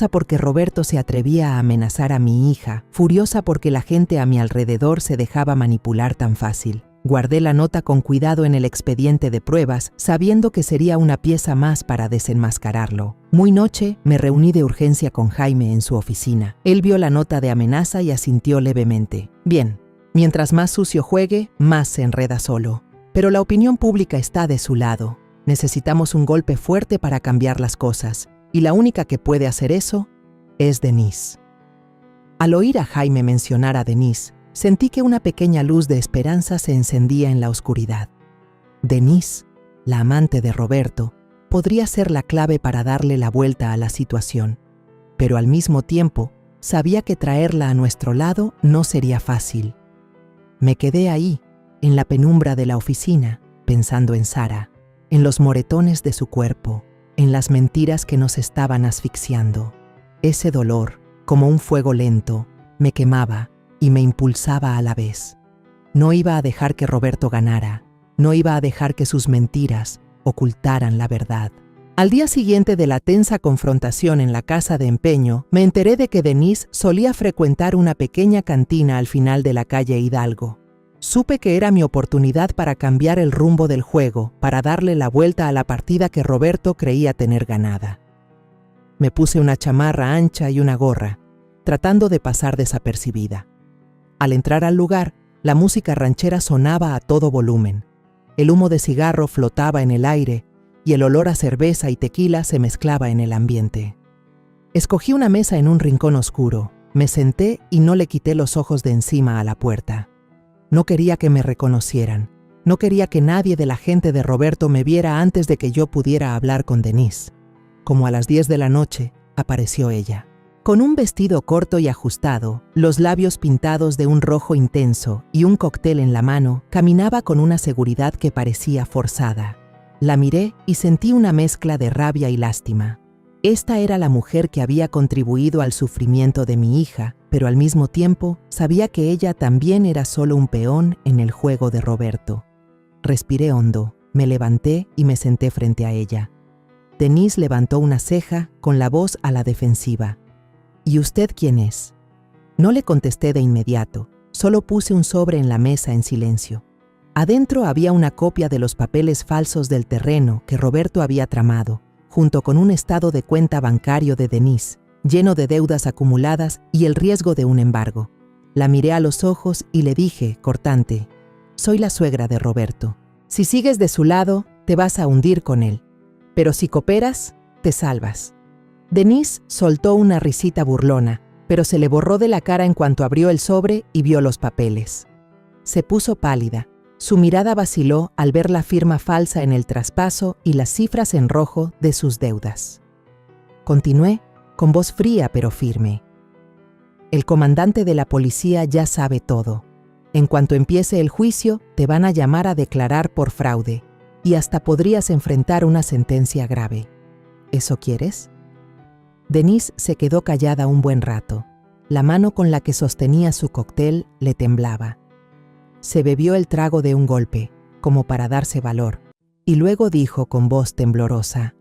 porque Roberto se atrevía a amenazar a mi hija, furiosa porque la gente a mi alrededor se dejaba manipular tan fácil. Guardé la nota con cuidado en el expediente de pruebas, sabiendo que sería una pieza más para desenmascararlo. Muy noche, me reuní de urgencia con Jaime en su oficina. Él vio la nota de amenaza y asintió levemente. «Bien, mientras más sucio juegue, más se enreda solo. Pero la opinión pública está de su lado. Necesitamos un golpe fuerte para cambiar las cosas. Y la única que puede hacer eso es Denise». Al oír a Jaime mencionar a Denise, sentí que una pequeña luz de esperanza se encendía en la oscuridad. Denise, la amante de Roberto, podría ser la clave para darle la vuelta a la situación, pero al mismo tiempo sabía que traerla a nuestro lado no sería fácil. Me quedé ahí, en la penumbra de la oficina, pensando en Sara, en los moretones de su cuerpo, en las mentiras que nos estaban asfixiando. Ese dolor, como un fuego lento, me quemaba y me impulsaba a la vez. No iba a dejar que Roberto ganara, no iba a dejar que sus mentiras ocultaran la verdad. Al día siguiente de la tensa confrontación en la casa de empeño, me enteré de que Denise solía frecuentar una pequeña cantina al final de la calle Hidalgo. Supe que era mi oportunidad para cambiar el rumbo del juego, para darle la vuelta a la partida que Roberto creía tener ganada. Me puse una chamarra ancha y una gorra, tratando de pasar desapercibida. Al entrar al lugar, la música ranchera sonaba a todo volumen. El humo de cigarro flotaba en el aire y el olor a cerveza y tequila se mezclaba en el ambiente. Escogí una mesa en un rincón oscuro, me senté y no le quité los ojos de encima a la puerta. No quería que me reconocieran, no quería que nadie de la gente de Roberto me viera antes de que yo pudiera hablar con Denise. Como a las 10 de la noche, apareció ella. Con un vestido corto y ajustado, los labios pintados de un rojo intenso y un cóctel en la mano, caminaba con una seguridad que parecía forzada. La miré y sentí una mezcla de rabia y lástima. Esta era la mujer que había contribuido al sufrimiento de mi hija, pero al mismo tiempo sabía que ella también era solo un peón en el juego de Roberto. Respiré hondo, me levanté y me senté frente a ella. Denise levantó una ceja con la voz a la defensiva. ¿Y usted quién es? No le contesté de inmediato, solo puse un sobre en la mesa en silencio. Adentro había una copia de los papeles falsos del terreno que Roberto había tramado, junto con un estado de cuenta bancario de Denise, lleno de deudas acumuladas y el riesgo de un embargo. La miré a los ojos y le dije, cortante, «Soy la suegra de Roberto. Si sigues de su lado, te vas a hundir con él. Pero si cooperas, te salvas». Denise soltó una risita burlona, pero se le borró de la cara en cuanto abrió el sobre y vio los papeles. Se puso pálida. Su mirada vaciló al ver la firma falsa en el traspaso y las cifras en rojo de sus deudas. Continué, con voz fría pero firme. «El comandante de la policía ya sabe todo. En cuanto empiece el juicio, te van a llamar a declarar por fraude, y hasta podrías enfrentar una sentencia grave. ¿Eso quieres?». Denise se quedó callada un buen rato. La mano con la que sostenía su cóctel le temblaba. Se bebió el trago de un golpe, como para darse valor, y luego dijo con voz temblorosa: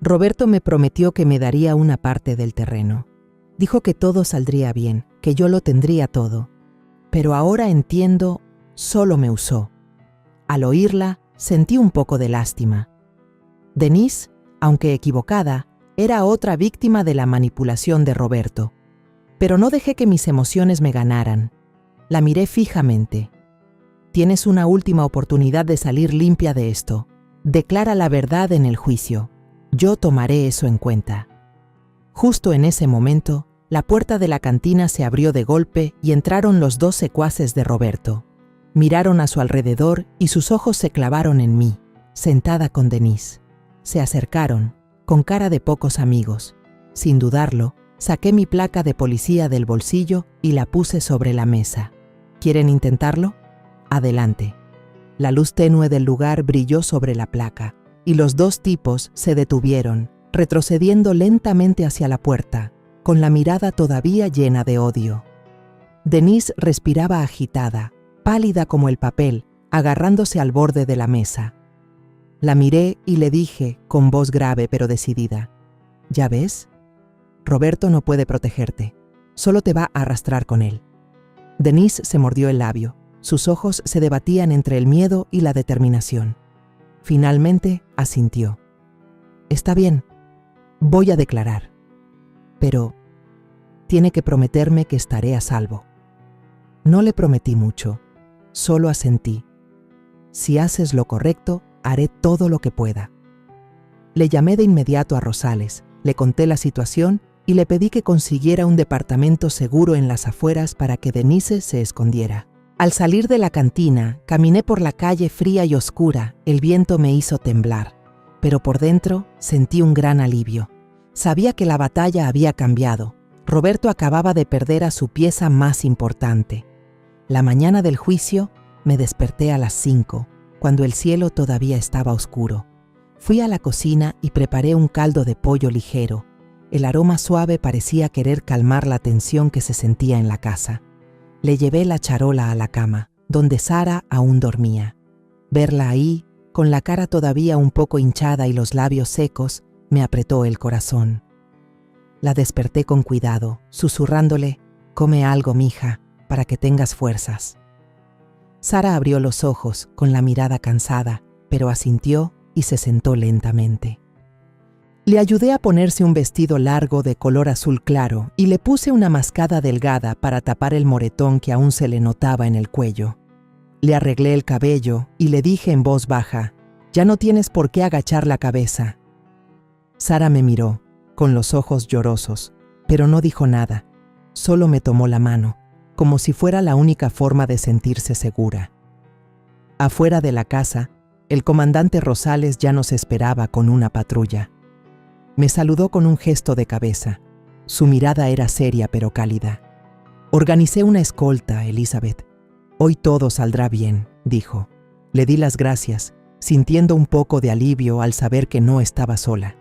«Roberto me prometió que me daría una parte del terreno. Dijo que todo saldría bien, que yo lo tendría todo. Pero ahora entiendo, solo me usó». Al oírla, sentí un poco de lástima. Denise, aunque equivocada, era otra víctima de la manipulación de Roberto. Pero no dejé que mis emociones me ganaran. La miré fijamente. «Tienes una última oportunidad de salir limpia de esto. Declara la verdad en el juicio. Yo tomaré eso en cuenta». Justo en ese momento, la puerta de la cantina se abrió de golpe y entraron los dos secuaces de Roberto. Miraron a su alrededor y sus ojos se clavaron en mí, sentada con Denise. Se acercaron, con cara de pocos amigos. Sin dudarlo, saqué mi placa de policía del bolsillo y la puse sobre la mesa. ¿Quieren intentarlo? Adelante. La luz tenue del lugar brilló sobre la placa, y los dos tipos se detuvieron, retrocediendo lentamente hacia la puerta, con la mirada todavía llena de odio. Denise respiraba agitada, pálida como el papel, agarrándose al borde de la mesa. La miré y le dije, con voz grave pero decidida: «¿Ya ves? Roberto no puede protegerte, solo te va a arrastrar con él». Denise se mordió el labio. Sus ojos se debatían entre el miedo y la determinación. Finalmente asintió. «Está bien, voy a declarar. Pero tiene que prometerme que estaré a salvo». No le prometí mucho, solo asentí. «Si haces lo correcto, haré todo lo que pueda». Le llamé de inmediato a Rosales, le conté la situación y le pedí que consiguiera un departamento seguro en las afueras para que Denise se escondiera. Al salir de la cantina, caminé por la calle fría y oscura. El viento me hizo temblar, pero por dentro sentí un gran alivio. Sabía que la batalla había cambiado. Roberto acababa de perder a su pieza más importante. La mañana del juicio me desperté a las 5, cuando el cielo todavía estaba oscuro. Fui a la cocina y preparé un caldo de pollo ligero. El aroma suave parecía querer calmar la tensión que se sentía en la casa. Le llevé la charola a la cama, donde Sara aún dormía. Verla ahí, con la cara todavía un poco hinchada y los labios secos, me apretó el corazón. La desperté con cuidado, susurrándole: «Come algo, mija, para que tengas fuerzas». Sara abrió los ojos, con la mirada cansada, pero asintió y se sentó lentamente. Le ayudé a ponerse un vestido largo de color azul claro y le puse una mascada delgada para tapar el moretón que aún se le notaba en el cuello. Le arreglé el cabello y le dije en voz baja: «Ya no tienes por qué agachar la cabeza». Sara me miró, con los ojos llorosos, pero no dijo nada. Solo me tomó la mano, como si fuera la única forma de sentirse segura. Afuera de la casa, el comandante Rosales ya nos esperaba con una patrulla. Me saludó con un gesto de cabeza. Su mirada era seria pero cálida. Organicé una escolta, Elizabeth. Hoy todo saldrá bien, dijo. Le di las gracias, sintiendo un poco de alivio al saber que no estaba sola.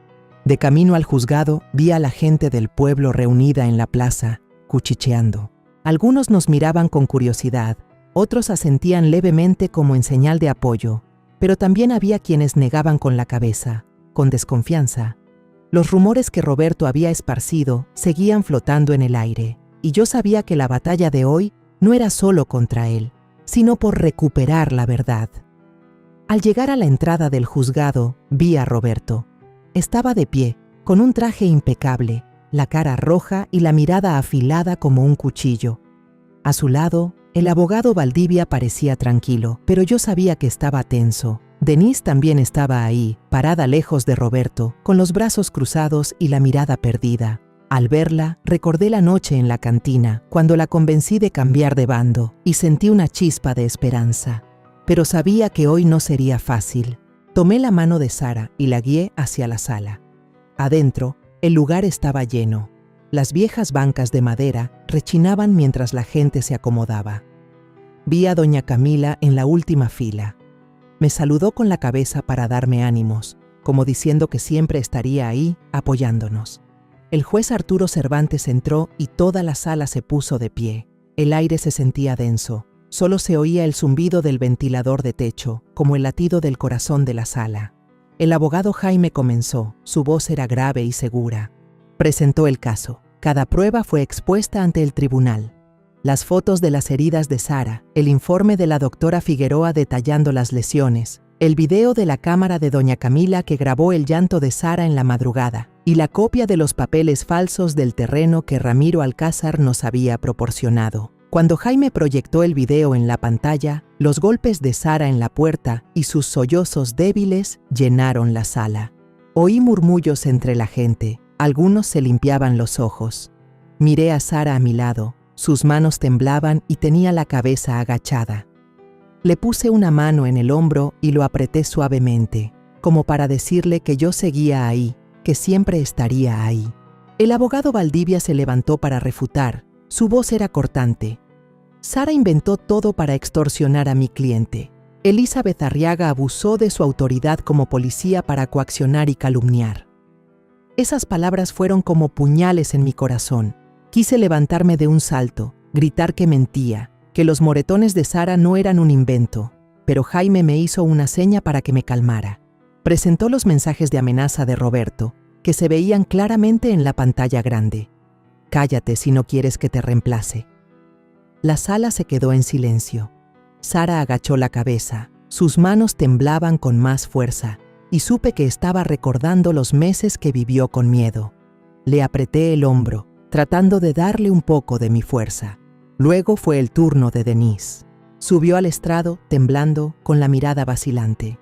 De camino al juzgado, vi a la gente del pueblo reunida en la plaza, cuchicheando. Algunos nos miraban con curiosidad, otros asentían levemente como en señal de apoyo, pero también había quienes negaban con la cabeza, con desconfianza. Los rumores que Roberto había esparcido seguían flotando en el aire, y yo sabía que la batalla de hoy no era solo contra él, sino por recuperar la verdad. Al llegar a la entrada del juzgado, vi a Roberto. Estaba de pie, con un traje impecable, la cara roja y la mirada afilada como un cuchillo. A su lado, el abogado Valdivia parecía tranquilo, pero yo sabía que estaba tenso. Denise también estaba ahí, parada lejos de Roberto, con los brazos cruzados y la mirada perdida. Al verla, recordé la noche en la cantina, cuando la convencí de cambiar de bando, y sentí una chispa de esperanza. Pero sabía que hoy no sería fácil. Tomé la mano de Sara y la guié hacia la sala. Adentro, el lugar estaba lleno. Las viejas bancas de madera rechinaban mientras la gente se acomodaba. Vi a doña Camila en la última fila. Me saludó con la cabeza para darme ánimos, como diciendo que siempre estaría ahí, apoyándonos. El juez Arturo Cervantes entró y toda la sala se puso de pie. El aire se sentía denso. Solo se oía el zumbido del ventilador de techo, como el latido del corazón de la sala. El abogado Jaime comenzó. Su voz era grave y segura. Presentó el caso. Cada prueba fue expuesta ante el tribunal. Las fotos de las heridas de Sara, el informe de la doctora Figueroa detallando las lesiones, el video de la cámara de doña Camila que grabó el llanto de Sara en la madrugada, y la copia de los papeles falsos del terreno que Ramiro Alcázar nos había proporcionado. Cuando Jaime proyectó el video en la pantalla, los golpes de Sara en la puerta y sus sollozos débiles llenaron la sala. Oí murmullos entre la gente, algunos se limpiaban los ojos. Miré a Sara a mi lado, sus manos temblaban y tenía la cabeza agachada. Le puse una mano en el hombro y lo apreté suavemente, como para decirle que yo seguía ahí, que siempre estaría ahí. El abogado Valdivia se levantó para refutar. Su voz era cortante. Sara inventó todo para extorsionar a mi cliente. Elizabeth Arriaga abusó de su autoridad como policía para coaccionar y calumniar. Esas palabras fueron como puñales en mi corazón. Quise levantarme de un salto, gritar que mentía, que los moretones de Sara no eran un invento, pero Jaime me hizo una seña para que me calmara. Presentó los mensajes de amenaza de Roberto, que se veían claramente en la pantalla grande. Cállate si no quieres que te reemplace. La sala se quedó en silencio. Sara agachó la cabeza, sus manos temblaban con más fuerza, y supe que estaba recordando los meses que vivió con miedo. Le apreté el hombro, tratando de darle un poco de mi fuerza. Luego fue el turno de Denise. Subió al estrado, temblando, con la mirada vacilante.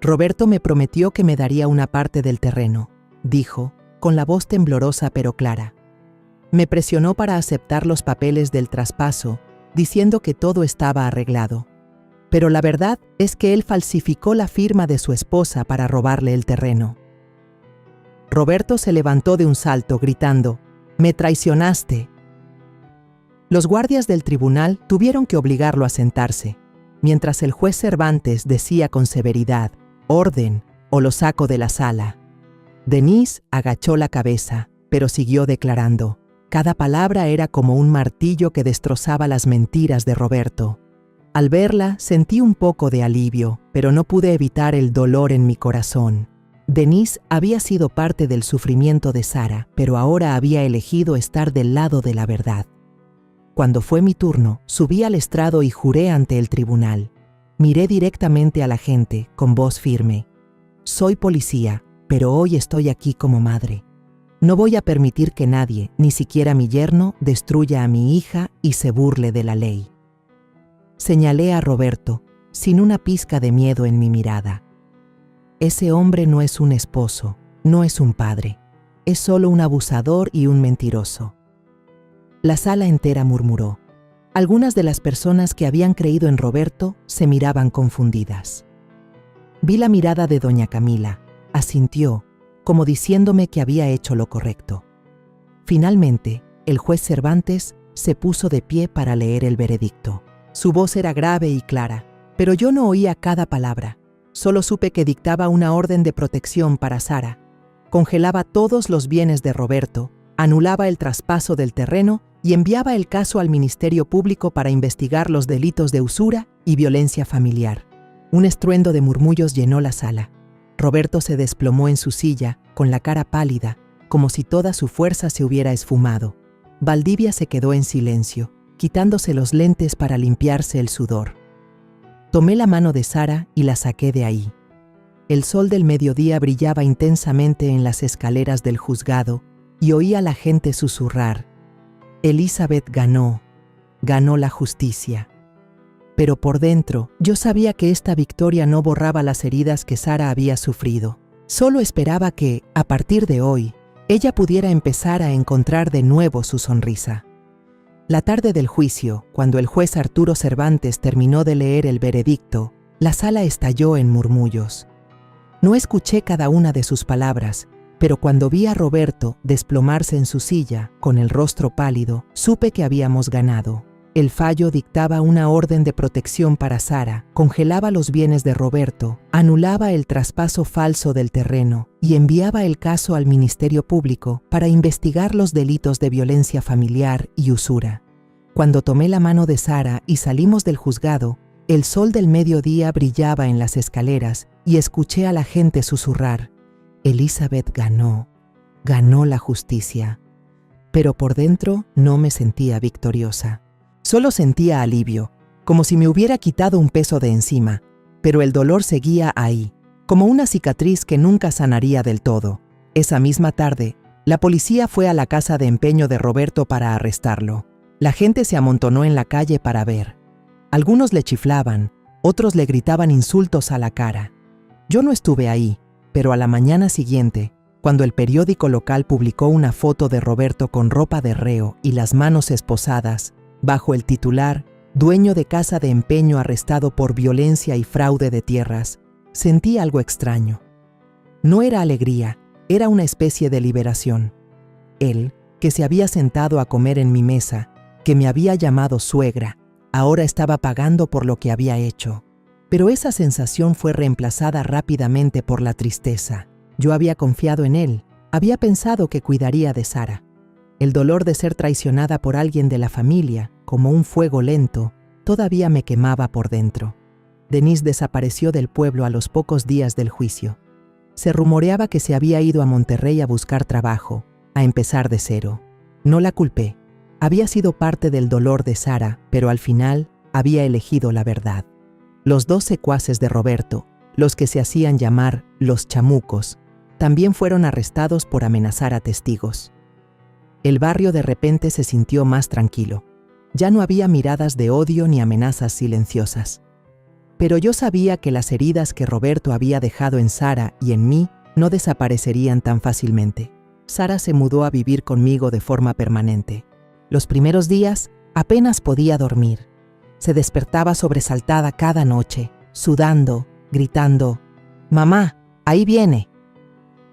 Roberto me prometió que me daría una parte del terreno, dijo, con la voz temblorosa pero clara. Me presionó para aceptar los papeles del traspaso, diciendo que todo estaba arreglado. Pero la verdad es que él falsificó la firma de su esposa para robarle el terreno. Roberto se levantó de un salto, gritando, «¡Me traicionaste!». Los guardias del tribunal tuvieron que obligarlo a sentarse, mientras el juez Cervantes decía con severidad, «¡Orden, o lo saco de la sala!». Denise agachó la cabeza, pero siguió declarando. Cada palabra era como un martillo que destrozaba las mentiras de Roberto. Al verla, sentí un poco de alivio, pero no pude evitar el dolor en mi corazón. Denise había sido parte del sufrimiento de Sara, pero ahora había elegido estar del lado de la verdad. Cuando fue mi turno, subí al estrado y juré ante el tribunal. Miré directamente a la gente, con voz firme. Soy policía, pero hoy estoy aquí como madre. No voy a permitir que nadie, ni siquiera mi yerno, destruya a mi hija y se burle de la ley. Señalé a Roberto, sin una pizca de miedo en mi mirada. Ese hombre no es un esposo, no es un padre, es solo un abusador y un mentiroso. La sala entera murmuró. Algunas de las personas que habían creído en Roberto se miraban confundidas. Vi la mirada de doña Camila, asintió, como diciéndome que había hecho lo correcto. Finalmente, el juez Cervantes se puso de pie para leer el veredicto. Su voz era grave y clara, pero yo no oía cada palabra. Solo supe que dictaba una orden de protección para Sara. Congelaba todos los bienes de Roberto, anulaba el traspaso del terreno y enviaba el caso al Ministerio Público para investigar los delitos de usura y violencia familiar. Un estruendo de murmullos llenó la sala. Roberto se desplomó en su silla, con la cara pálida, como si toda su fuerza se hubiera esfumado. Valdivia se quedó en silencio, quitándose los lentes para limpiarse el sudor. Tomé la mano de Sara y la saqué de ahí. El sol del mediodía brillaba intensamente en las escaleras del juzgado y oía a la gente susurrar: Elizabeth ganó la justicia. Pero por dentro, yo sabía que esta victoria no borraba las heridas que Sara había sufrido. Solo esperaba que, a partir de hoy, ella pudiera empezar a encontrar de nuevo su sonrisa. La tarde del juicio, cuando el juez Arturo Cervantes terminó de leer el veredicto, la sala estalló en murmullos. No escuché cada una de sus palabras, pero cuando vi a Roberto desplomarse en su silla, con el rostro pálido, supe que habíamos ganado. El fallo dictaba una orden de protección para Sara, congelaba los bienes de Roberto, anulaba el traspaso falso del terreno y enviaba el caso al Ministerio Público para investigar los delitos de violencia familiar y usura. Cuando tomé la mano de Sara y salimos del juzgado, el sol del mediodía brillaba en las escaleras y escuché a la gente susurrar: Elizabeth ganó la justicia. Pero por dentro no me sentía victoriosa. Solo sentía alivio, como si me hubiera quitado un peso de encima, pero el dolor seguía ahí, como una cicatriz que nunca sanaría del todo. Esa misma tarde, la policía fue a la casa de empeño de Roberto para arrestarlo. La gente se amontonó en la calle para ver. Algunos le chiflaban, otros le gritaban insultos a la cara. Yo no estuve ahí, pero a la mañana siguiente, cuando el periódico local publicó una foto de Roberto con ropa de reo y las manos esposadas, bajo el titular «Dueño de casa de empeño arrestado por violencia y fraude de tierras», sentí algo extraño. No era alegría, era una especie de liberación. Él, que se había sentado a comer en mi mesa, que me había llamado suegra, ahora estaba pagando por lo que había hecho. Pero esa sensación fue reemplazada rápidamente por la tristeza. Yo había confiado en él, había pensado que cuidaría de Sara. El dolor de ser traicionada por alguien de la familia, como un fuego lento, todavía me quemaba por dentro. Denise desapareció del pueblo a los pocos días del juicio. Se rumoreaba que se había ido a Monterrey a buscar trabajo, a empezar de cero. No la culpé. Había sido parte del dolor de Sara, pero al final había elegido la verdad. Los 2 secuaces de Roberto, los que se hacían llamar los chamucos, también fueron arrestados por amenazar a testigos. El barrio de repente se sintió más tranquilo. Ya no había miradas de odio ni amenazas silenciosas. Pero yo sabía que las heridas que Roberto había dejado en Sara y en mí no desaparecerían tan fácilmente. Sara se mudó a vivir conmigo de forma permanente. Los primeros días apenas podía dormir. Se despertaba sobresaltada cada noche, sudando, gritando: «¡Mamá, ahí viene!».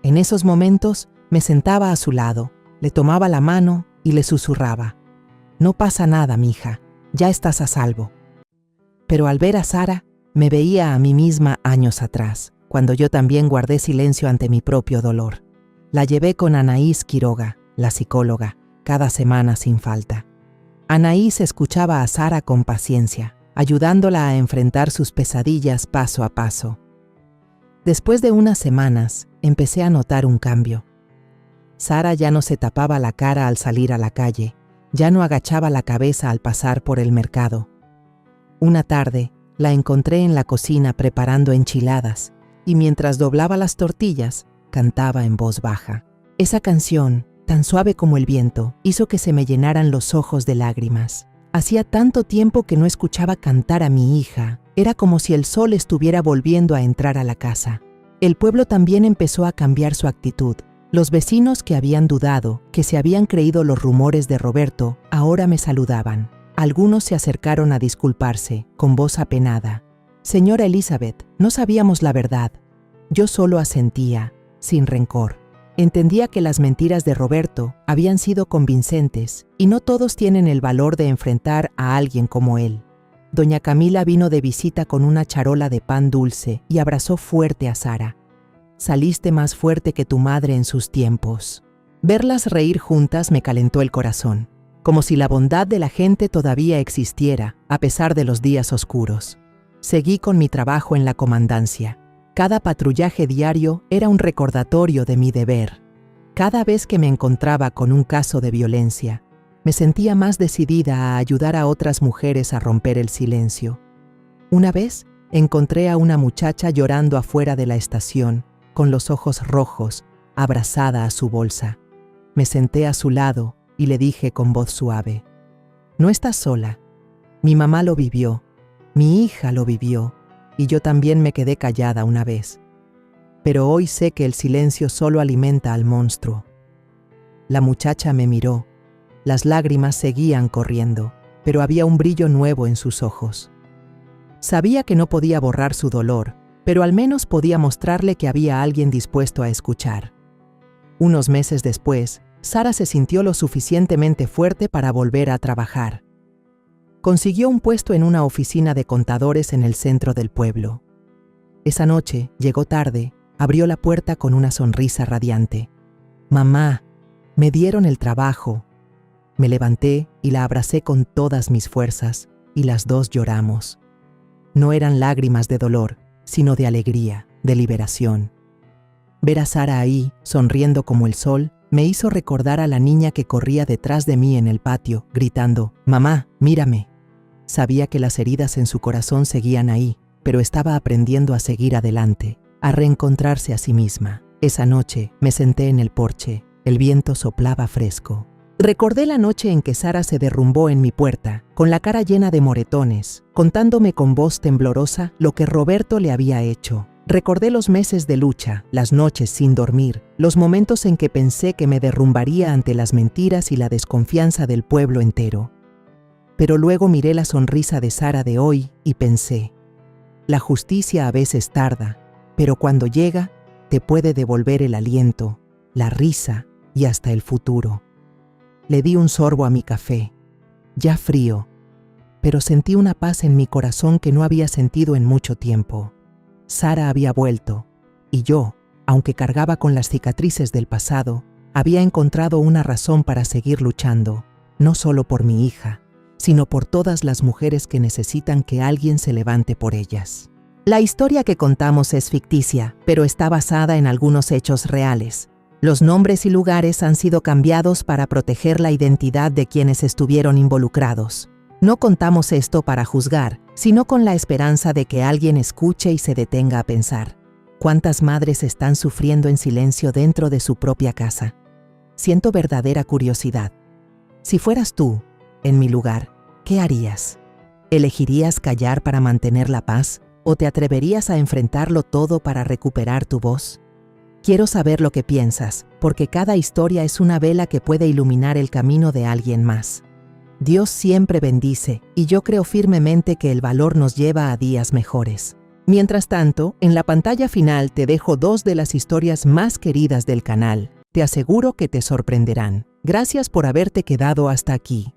En esos momentos me sentaba a su lado, le tomaba la mano y le susurraba: «No pasa nada, mija, ya estás a salvo». Pero al ver a Sara, me veía a mí misma años atrás, cuando yo también guardé silencio ante mi propio dolor. La llevé con Anaís Quiroga, la psicóloga, cada semana sin falta. Anaís escuchaba a Sara con paciencia, ayudándola a enfrentar sus pesadillas paso a paso. Después de unas semanas, empecé a notar un cambio. Sara ya no se tapaba la cara al salir a la calle, ya no agachaba la cabeza al pasar por el mercado. Una tarde, la encontré en la cocina preparando enchiladas y mientras doblaba las tortillas, cantaba en voz baja. Esa canción, tan suave como el viento, hizo que se me llenaran los ojos de lágrimas. Hacía tanto tiempo que no escuchaba cantar a mi hija, era como si el sol estuviera volviendo a entrar a la casa. El pueblo también empezó a cambiar su actitud. Los vecinos que habían dudado, que se habían creído los rumores de Roberto, ahora me saludaban. Algunos se acercaron a disculparse, con voz apenada. «Señora Elizabeth, no sabíamos la verdad». Yo solo asentía. sin rencor. Entendía que las mentiras de Roberto habían sido convincentes y no todos tienen el valor de enfrentar a alguien como él. Doña Camila vino de visita con una charola de pan dulce y abrazó fuerte a Sara. Saliste más fuerte que tu madre en sus tiempos. Verlas reír juntas me calentó el corazón, como si la bondad de la gente todavía existiera, a pesar de los días oscuros. Seguí con mi trabajo en la comandancia. Cada patrullaje diario era un recordatorio de mi deber. Cada vez que me encontraba con un caso de violencia, me sentía más decidida a ayudar a otras mujeres a romper el silencio. Una vez encontré a una muchacha llorando afuera de la estación, con los ojos rojos, abrazada a su bolsa. Me senté a su lado y le dije con voz suave: «No estás sola. Mi mamá lo vivió, mi hija lo vivió, y yo también me quedé callada una vez. Pero hoy sé que el silencio solo alimenta al monstruo». La muchacha me miró. Las lágrimas seguían corriendo, pero había un brillo nuevo en sus ojos. Sabía que no podía borrar su dolor, pero al menos podía mostrarle que había alguien dispuesto a escuchar. Unos meses después, Sara se sintió lo suficientemente fuerte para volver a trabajar. Consiguió un puesto en una oficina de contadores en el centro del pueblo. Esa noche, llegó tarde, abrió la puerta con una sonrisa radiante. «Mamá, me dieron el trabajo». Me levanté y la abracé con todas mis fuerzas, y las dos lloramos. No eran lágrimas de dolor, sino de alegría, de liberación. Ver a Sara ahí, sonriendo como el sol, me hizo recordar a la niña que corría detrás de mí en el patio, gritando: «Mamá, mírame». Sabía que las heridas en su corazón seguían ahí, pero estaba aprendiendo a seguir adelante, a reencontrarse a sí misma. Esa noche me senté en el porche, el viento soplaba fresco. Recordé la noche en que Sara se derrumbó en mi puerta, con la cara llena de moretones, contándome con voz temblorosa lo que Roberto le había hecho. Recordé los meses de lucha, las noches sin dormir, los momentos en que pensé que me derrumbaría ante las mentiras y la desconfianza del pueblo entero. Pero luego miré la sonrisa de Sara de hoy y pensé: la justicia a veces tarda, pero cuando llega, te puede devolver el aliento, la risa y hasta el futuro. Le di un sorbo a mi café, ya frío, pero sentí una paz en mi corazón que no había sentido en mucho tiempo. Sara había vuelto, y yo, aunque cargaba con las cicatrices del pasado, había encontrado una razón para seguir luchando, no solo por mi hija, sino por todas las mujeres que necesitan que alguien se levante por ellas. La historia que contamos es ficticia, pero está basada en algunos hechos reales. Los nombres y lugares han sido cambiados para proteger la identidad de quienes estuvieron involucrados. No contamos esto para juzgar, sino con la esperanza de que alguien escuche y se detenga a pensar: ¿cuántas madres están sufriendo en silencio dentro de su propia casa? Siento verdadera curiosidad. Si fueras tú, en mi lugar, ¿qué harías? ¿Elegirías callar para mantener la paz o te atreverías a enfrentarlo todo para recuperar tu voz? Quiero saber lo que piensas, porque cada historia es una vela que puede iluminar el camino de alguien más. Dios siempre bendice, y yo creo firmemente que el valor nos lleva a días mejores. Mientras tanto, en la pantalla final te dejo 2 de las historias más queridas del canal. Te aseguro que te sorprenderán. Gracias por haberte quedado hasta aquí.